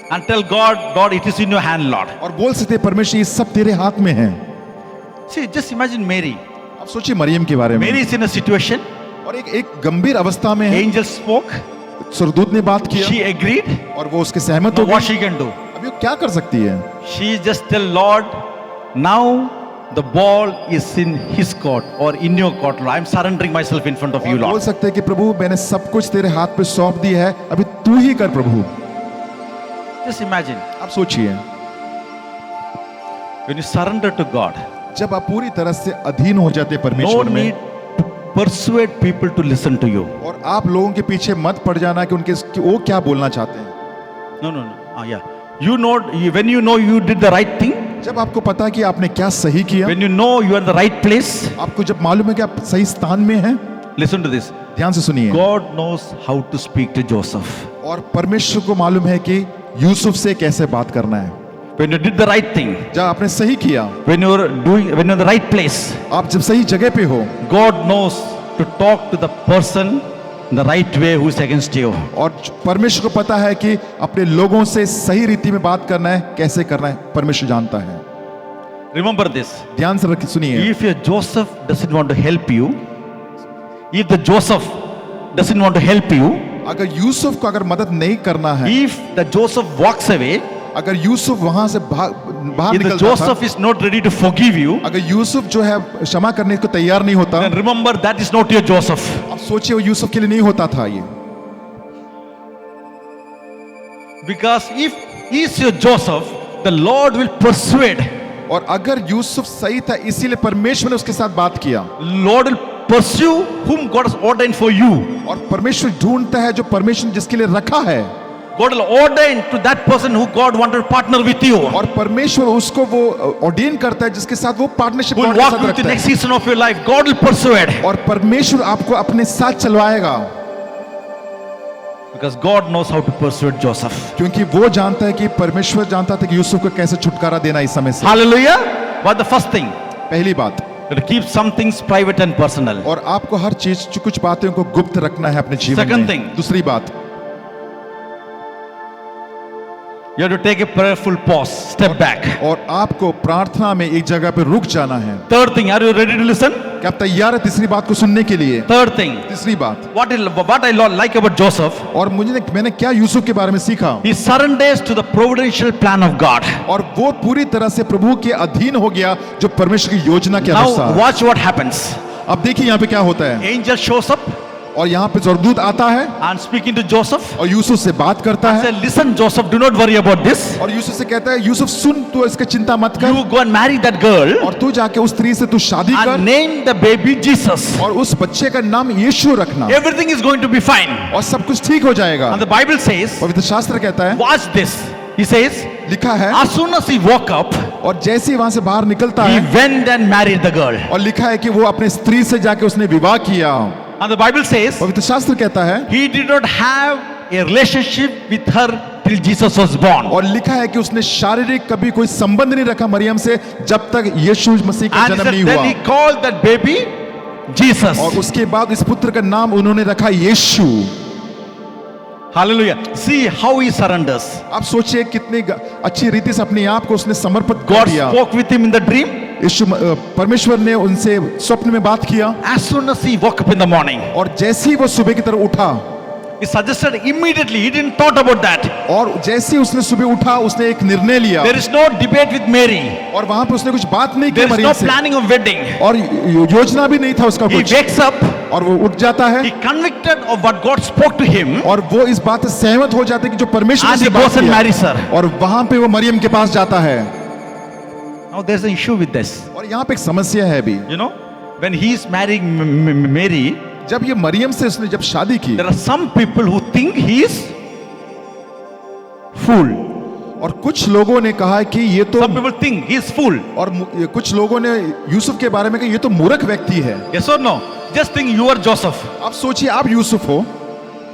And tell God, Lord, it is in your hand, Lord. और बोल सकते हैं परमेश्वर ये सब तेरे हाथ में है। See, just imagine Mary. आप सोचिए मरियम के बारे में। Mary is in a situation. और एक गंभीर अवस्था में है। Angel spoke. स्वर्गदूत ने बात किया She agreed. और वो उसके सहमत Now हो what गई। she can do? अब वो क्या कर सकती है? She just tell Lord, now the ball is in His court or in your court, Lord. I'm surrendering myself in front of you, और बोल Lord. सकते हैं कि प्रभु मैंने सब कुछ तेरे हाथ पे सौंप दिया है, अभी तू ही कर प्रभु। Just imagine आप सोचिए when you surrender to God. जब आप पूरी तरह से अधीन हो जाते हैं No परमेश्वर में, need to persuade people to listen to you. और आप लोगों के पीछे मत पड़ जाना कि वो क्या बोलना चाहते हैं। No. Yeah. You know, when you know you did the right thing, जब आपको पता है कि आपने क्या सही किया, when you know you are in the right place, आपको जब मालूम है कि आप सही स्थान में हैं, listen to this. ध्यान से सुनिए। God knows how to speak to Joseph. और परमेश्वर को मालूम है कि यूसुफ से कैसे बात करना है। When you did the right thing, जब आपने सही किया, when you're in the right place, आप जब सही जगह पे हो, God knows to talk to the person in the right way who is against you. और परमेश्वर को पता है कि अपने लोगों से सही रीति में बात करना है, कैसे करना है, परमेश्वर जानता है। Remember this. ध्यान से रख सुनिए। If your Joseph doesn't want to help you, if the Joseph doesn't want to help you, अगर यूसुफ को अगर मदद नहीं करना है, if the Joseph walks away, अगर यूसुफ वहां से बाहर if the निकलता था, Joseph is not ready to forgive you, अगर यूसुफ जो है क्षमा करने को तैयार नहीं होता, then remember that is not your Joseph. अब सोचिए वो यूसुफ के लिए नहीं होता था ये। Because if he is your Joseph, the Lord will persuade. और अगर यूसुफ सही था, इसीलिए परमेश्वर ने उसके साथ बात किया। Lord will pursue whom God has ordained for you. और परमेश्वर ढूंढता है जो परमेश्वर जिसके लिए रखा है, God will ordain to that person who God wanted to partner with you. और परमेश्वर उसको वो ऑर्डेन करता है जिसके साथ वो पार्टनरशिप Who will के walk साथ with the रखता next है। season of your life. God will persuade. और परमेश्वर आपको अपने साथ चलवाएगा, Because God knows how to persuade Joseph. क्योंकि वो जानता है कि परमेश्वर जानता था कि यूसुफ को कैसे छुटकारा देना इस समय से। Hallelujah. What the first thing? पहली बात, To keep some things private and personal. और आपको हर चीज कुछ बातों को गुप्त रखना है अपने जीवन Second में। thing. दूसरी बात, You have to take a prayerful pause, step back. और आपको प्रार्थना में एक जगह पे रुक जाना है। Third thing, are you ready to listen? क्या आप तैयार है तीसरी बात को सुनने के लिए? Third thing, तीसरी बात, what I like about Joseph, और मैंने क्या यूसुफ के बारे में सीखा, he surrenders to the providential plan of God. और वो पूरी तरह से प्रभु के अधीन हो गया, जो परमेश्वर की योजना के Now अनुसार। watch what happens. अब देखिए यहाँ पे क्या होता है, Angel shows up और यहाँ पे स्वर्गदूत आता है and speaking to Joseph. और यूसुफ से बात करता है, Say, listen, Joseph, do not worry about this. और यूसुफ से कहता है, यूसुफ सुन, तू इसका चिंता मत कर, You go and marry that girl और तू जाके उस स्त्री से तू शादी कर, and name the baby Jesus. और उस बच्चे का नाम यीशु रखना, Everything is going to be fine. और सब कुछ ठीक हो जाएगा। And the Bible says, पवित्र शास्त्र कहता है, watch this. He says, लिखा है, as soon as he woke up, और जैसे ही वहां से बाहर निकलता he है, went and married the girl. और लिखा है कि वो अपने स्त्री से जाके उसने विवाह किया। And the Bible says, पवित्र शास्त्र कहता है, he did not have a relationship with her till Jesus was born. और लिखा है कि उसने शारीरिक कभी कोई संबंध नहीं रखा मरियम से जब तक यीशु मसीह का And he जन्म said, नहीं then हुआ। he called that baby Jesus. और उसके बाद इस पुत्र का नाम उन्होंने रखा यीशु। Hallelujah. See how he surrenders. आप सोचिए कितनी अच्छी रीति से अपने आप को उसने समर्पित कर God दिया। spoke with him in the dream. परमेश्वर ने उनसे स्वप्न में बात किया, As soon as he woke up in the morning, और जैसे ही वो सुबह की तरफ उठा, he suggested immediately. He didn't thought about that. और जैसे ही उसने सुबह उठा, उसने एक निर्णय लिया, There is no debate with Mary. और वहां पे उसने कुछ बात नहीं की There is मरियम no से, planning of wedding. और योजना भी नहीं था उसका He कुछ, wakes up. और वो उठ जाता है, He convicted of what God spoke to him. और वो इस बात से सहमत हो जाते हैं कि जो परमेश्वर And ने he बात goes and किया, marries her. और वहां पे वो मरियम के पास जाता है। Now there's an issue with this. और यहाँ पे एक समस्या है भी, You know, when he is marrying Mary, जब ये मरियम से उसने जब शादी की, there are some people who think he is fool. और कुछ लोगों ने कहा कि ये तो, Some people think he is fool. और कुछ लोगों ने यूसुफ के बारे में कहा ये तो मूर्ख व्यक्ति है। Yes or no? Just think you are Joseph. आप सोचिए आप यूसुफ हो,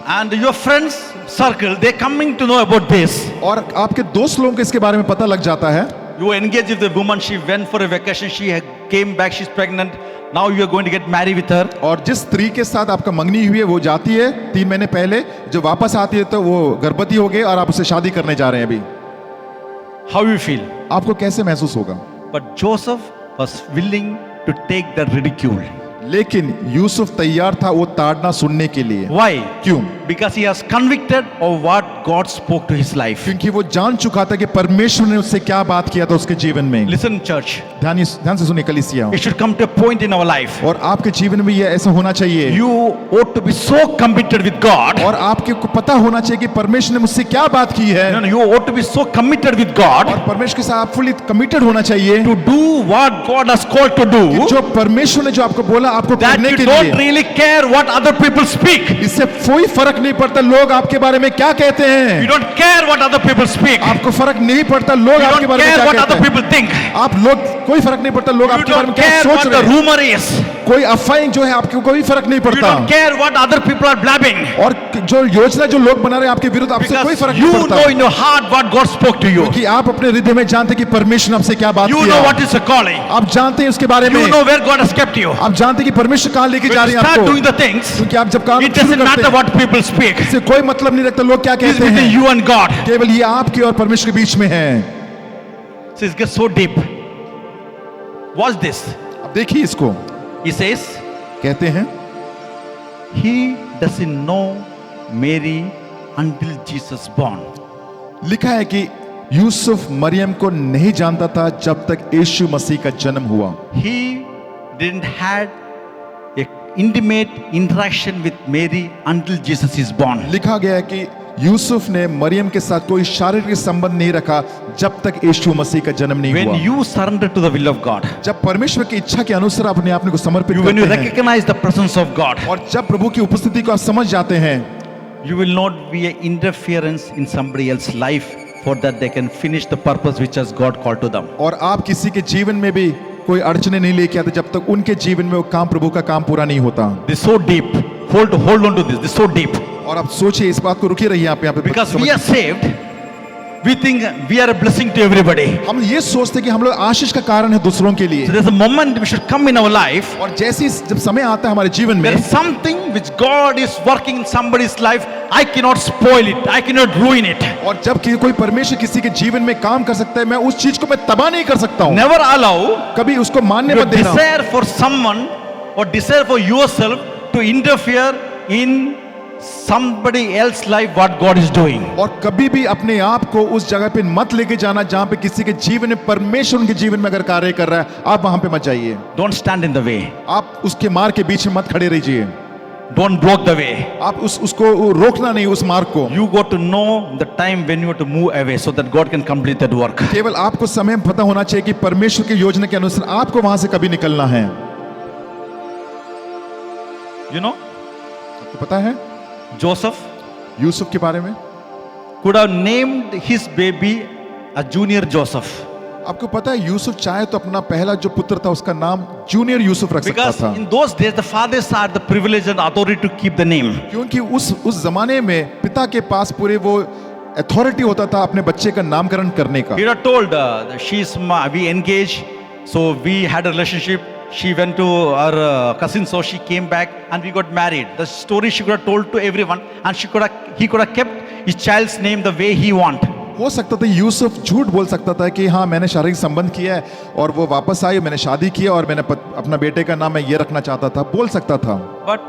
And your friends circle, they coming to know about this. और आपके दोस्त लोगों को इसके बारे में पता लग जाता है, You engage with the woman, she went for a vacation, she came back, she's pregnant. Now you are going to get married with her. और जिस स्त्री के साथ आपका मंगनी हुई है वो जाती है 3 महीने पहले, जब वापस आती है तो वो गर्भवती हो गई और आप उससे शादी करने जा रहे हैं अभी। How you feel? आपको कैसे महसूस होगा? But Joseph was willing to take the ridicule. लेकिन यूसुफ तैयार था वो ताड़ना सुनने के लिए। Why? क्यों? Because he has convicted of what God spoke to his life. क्योंकि वो जान चुका था कि परमेश्वर ने उससे क्या बात किया था उसके जीवन में। Listen, church. ध्यान से सुनिए कलीसिया, It should come to a point in our life. और आपके जीवन में ये ऐसा होना चाहिए, You ought to be so committed with God. और आपके को पता होना चाहिए कि परमेश्वर ने मुझसे क्या बात की है, No, you ought to be so committed with God और परमेश्वर के साथ आप फुली कमिटेड होना चाहिए to do what God has called to do. कि जो परमेश्वर ने जो आपको बोला आपको That करने you के don't लिए, really care what other people speak. इससे कोई फर्क नहीं पड़ता लोग आपके बारे में क्या कहते You हैं, don't care what other people speak. You आपको फर्क नहीं पड़ता लोग आपके don't बारे में care क्या what कहते other हैं, people think. आप लोग कोई फर्क नहीं पड़ता लोग You आपके बारे में don't क्या care सोच what रहे the हैं, rumor is. कोई अफवाहें जो है आपको कोई फर्क नहीं You पड़ता, don't care what other people are blabbing. और जो योजना जो लोग बना रहे हैं आपके विरुद्ध आपसे कोई Because फर्क you नहीं know पड़ता, in your heart what God spoke to you. क्योंकि आप अपने हृदय में जानते हैं कि परमेश्वर ने आपसे क्या बात You किया, know what is your calling. आप जानते हैं उसके बारे में, You know where God has kept you. आप जानते हैं कि परमेश्वर कहाँ लेके When जा you रहे हैं start doing आपको, the things, क्योंकि आप जब काम it शुरू doesn't करते matter हैं what people speak. इससे कोई मतलब नहीं रखता लोग क्या It is कहते between हैं, you and God. केवल ये आपके और परमेश्वर के बीच में है। So it gets so deep. Watch this. अब देखिए इसको, He says, कहते हैं He doesn't know Mary until Jesus born. लिखा है कि यूसुफ मरियम को नहीं जानता था जब तक यीशु मसीह का जन्म हुआ, He didn't had a intimate interaction with Mary until Jesus is born. लिखा गया है कि यूसुफ ने मरियम के साथ कोई शारीरिक संबंध नहीं रखा जब तक यीशु मसीह का जन्म नहीं When हुआ। you surrender to the will of God, जब परमेश्वर की इच्छा के अनुसार अपने आप को समर्पित when you करते हैं recognize the presence of God, और जब प्रभु की उपस्थिति को आप समझ जाते हैं, you will not be an interference in somebody else's life for that they can finish the purpose which has God called to them. और आप किसी के जीवन में भी कोई अड़चने नहीं लेके आते जब तक उनके जीवन में वो काम प्रभु का काम पूरा नहीं होता। This is so deep. Hold on to this. This is so deep. और आप सोचिए इस बात को, रुके रहिए आप यहाँ पे Because we समझ- are saved, we think we are a blessing to everybody. हम ये सोचते हैं कि हम लोग आशीष का कारण है दूसरों के लिए, So there's a moment we should come in our life. और जैसे ही जब समय आता है हमारे जीवन में, There is something which God is working in somebody's life. I cannot spoil it. I cannot ruin it. और जब कोई परमेश्वर किसी के जीवन में काम कर सकता है, मैं उस चीज को मैं तबाह नहीं कर सकता हूँ, Never allow कभी उसको मानने your मत देना, desire for someone or desire for yourself to interfere in somebody else's life what God is doing. और कभी भी अपने आप को उस जगह पे मत लेके जाना जहाँ पे किसी के जीवन में परमेश्वर उनके जीवन में अगर कार्य कर रहा है, आप वहां पे मत जाइए, Don't stand in the way. आप उसके मार्ग के बीच में मत खड़े रहिए, Don't block the way. आप उसको रोकना नहीं उस मार्ग को, You got to know the time when you have to move away so that God can complete that work. केवल आपको समय पता होना चाहिए कि परमेश्वर की योजना के अनुसार आपको वहां से कभी निकलना है। You know, आपको पता है Joseph यूसुफ के बारे में, could have named his baby a junior Joseph आपको पता है यूसुफ चाहे तो अपना पहला जो पुत्र था उसका नाम जूनियर यूसुफ रख सकता because था, in those days the fathers had the privilege and authority to keep the name. क्योंकि उस जमाने में पिता के पास पूरे वो अथॉरिटी होता था अपने बच्चे का नामकरण करने का। He had told we engaged, so we had a relationship. She went to her cousin, so she came back and we got married. The story she could have told to everyone, and he could have kept his child's name the way he want. हो सकता था यूसुफ झूठ बोल सकता था कि हाँ मैंने शारीरिक संबंध किया है और वो वापस आई, मैंने शादी की और मैंने अपना बेटे का नाम मैं ये रखना चाहता था, बोल सकता था, But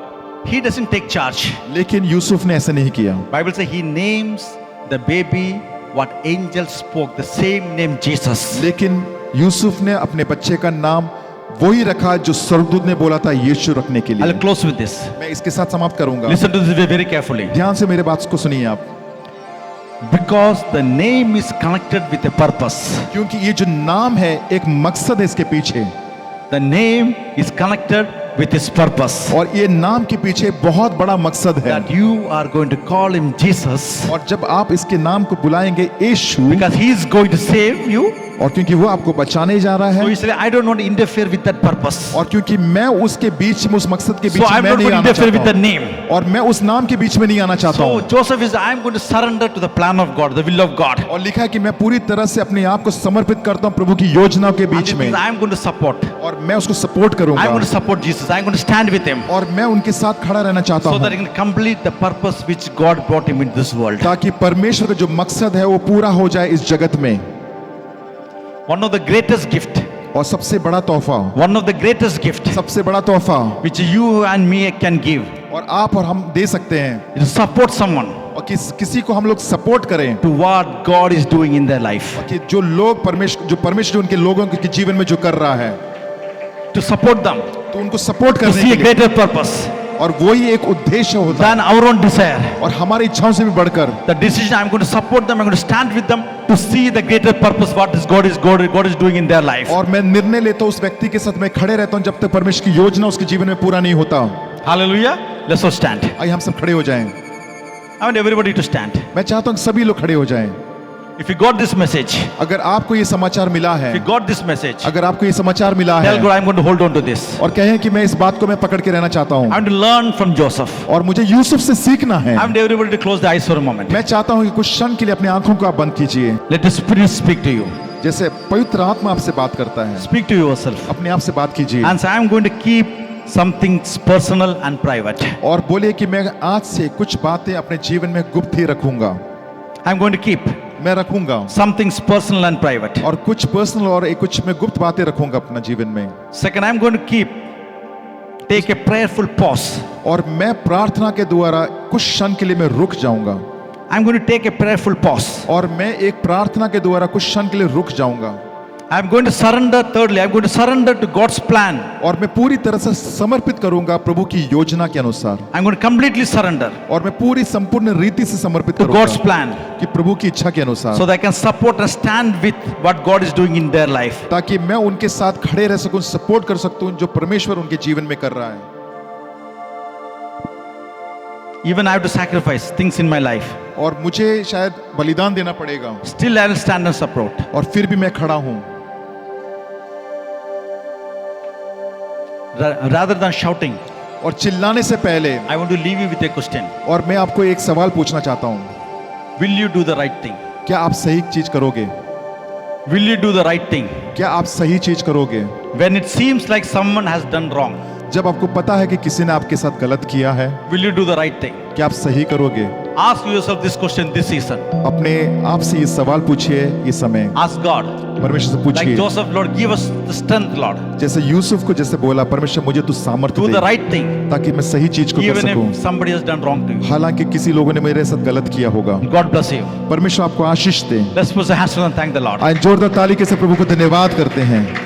he doesn't take charge. लेकिन यूसुफ ने ऐसे नहीं किया। Bible says he names the baby what angel spoke, the same name Jesus. लेकिन यूसुफ ने अपने बच्चे का नाम वही रखा जो स्वर्गदूत ने बोला था यीशु रखने के I'll लिए। close with this. मैं इसके साथ समाप्त करूंगा, Listen to this very carefully. ध्यान से मेरे बात को सुनिए आप, Because the name is connected with a purpose. क्योंकि ये जो नाम है एक मकसद है इसके पीछे, The name is connected with his purpose. और ये नाम के पीछे बहुत बड़ा मकसद है, That you are going to call him Jesus. और जब आप इसके नाम को बुलाएंगे यीशु, Because he is going to save you. और क्योंकि वो आपको बचाने जा रहा So है, you say, I don't want to interfere with that purpose. और क्योंकि मैं उसके बीच में उस मकसद के So बीच I'm में not नहीं going to आना interfere with चाहता the हूं, name. और मैं उस नाम के बीच में नहीं आना चाहता So हूं। Joseph is, I'm going to surrender to the plan of God, the will of God. और लिखा है कि मैं पूरी तरह से अपने आप को समर्पित करता हूं प्रभु की योजनाओं के And बीच it में, means I'm going to support. और मैं उसको सपोर्ट I'm करूंगा, going to support Jesus. I'm going to stand with him. और मैं उनके साथ खड़ा रहना चाहता So that हूं he can complete the purpose which God brought him into this world. ताकि परमेश्वर का जो मकसद है वो पूरा हो जाए इस जगत में। One of the greatest gift, और सबसे बड़ा तोहफा, one of the greatest gift सबसे बड़ा तोहफा which you and me can give और आप और हम दे सकते हैं, is to support someone और किसी को हम लोग सपोर्ट करें to what God is doing in their life. कि जो परमेश्वर उनके लोगों के जीवन में जो कर रहा है, To support them, तो उनको सपोर्ट to करने see के a लिए, greater purpose और वही एक उद्देश्य होता है, than our own desire. और हमारी इच्छाओं से भी बढ़कर The decision, I'm going to support them, I'm going to stand with them to see the greater purpose what is God is doing in their life. और मैं निर्णय लेता हूं उस व्यक्ति के साथ मैं खड़े रहता हूं जब तक परमेश्वर की योजना उसके जीवन में पूरा नहीं होता। Hallelujah. Let's all stand. आइए हम सब खड़े हो जाएं। I want everybody to stand. मैं चाहता हूँ कि सभी लोग खड़े हो जाएं। If you got this message, अगर आपको ये समाचार मिला है, if you got this message, अगर आपको ये समाचार मिला है, tell God I'm going to hold on to this. और कहें कि मैं इस बात को मैं पकड़ के रहना चाहता I हूँ, want to learn from Joseph. और मुझे यूसुफ से सीखना है। I want everybody to close the eyes for a moment. मैं चाहता हूँ कि कुछ क्षण के लिए अपनी आंखों को आप बंद कीजिए। Let the Spirit speak to you. जैसे पवित्र आत्मा आपसे बात करता है, Speak to yourself. अपने आप से बात कीजिए And say, I'm going to keep some things personal and private. और बोलिए कि मैं आज से कुछ बातें अपने जीवन में गुप्त ही रखूंगा। I'm going to keep मैं रखूंगा some things personal and private. और कुछ पर्सनल और कुछ मैं गुप्त बातें रखूंगा अपना जीवन में। Second, I'm going to take a prayerful pause. और मैं प्रार्थना के द्वारा कुछ क्षण के लिए मैं रुक जाऊंगा। I'm going to take a prayerful pause. और मैं एक प्रार्थना के द्वारा कुछ क्षण के लिए रुक जाऊंगा। I'm going to surrender. Thirdly, I'm going to surrender to God's plan. और मैं पूरी तरह से समर्पित करूंगा प्रभु की योजना के अनुसार। I'm going to completely surrender और मैं पूरी संपूर्ण रीति से समर्पित to God's करूंगा plan, कि प्रभु की इच्छा के अनुसार, so that I can support and stand with what God is doing in their life. ताकि मैं उनके साथ खड़े रह सकूं, सपोर्ट कर सकता हूं जो परमेश्वर उनके जीवन में कर रहा है। Even I have to sacrifice things in my life. और मुझे शायद बलिदान देना पड़ेगा, Still, I will stand and support. और फिर भी मैं खड़ा हूं। Rather than shouting, और चिल्लाने से पहले I want to leave you with a question. और मैं आपको एक सवाल पूछना चाहता हूं, Will you do the right thing? क्या आप सही चीज करोगे? Will you do the right thing? क्या आप सही चीज करोगे? When it seems like someone has done wrong, जब आपको पता है कि किसी ने आपके साथ गलत किया है, will you do the right thing? क्या आप सही करोगे? Ask yourself this question this season. अपने आप से ये सवाल पूछिए इस समय, Ask God. परमेश्वर से Like पूछिए, Joseph, Lord, give us the strength, Lord. जैसे यूसुफ को जैसे बोला, परमेश्वर मुझे तू सामर्थ्य Do the they right thing, ताकि मैं सही चीज को कर even सकूं, if somebody has done wrong to you. हालांकि किसी लोगों ने मेरे साथ गलत किया होगा। God bless you. परमेश्वर आपको आशीष दे। Let's put our hands together and thank the Lord. आज जोरदार ताली के साथ प्रभु को धन्यवाद करते हैं।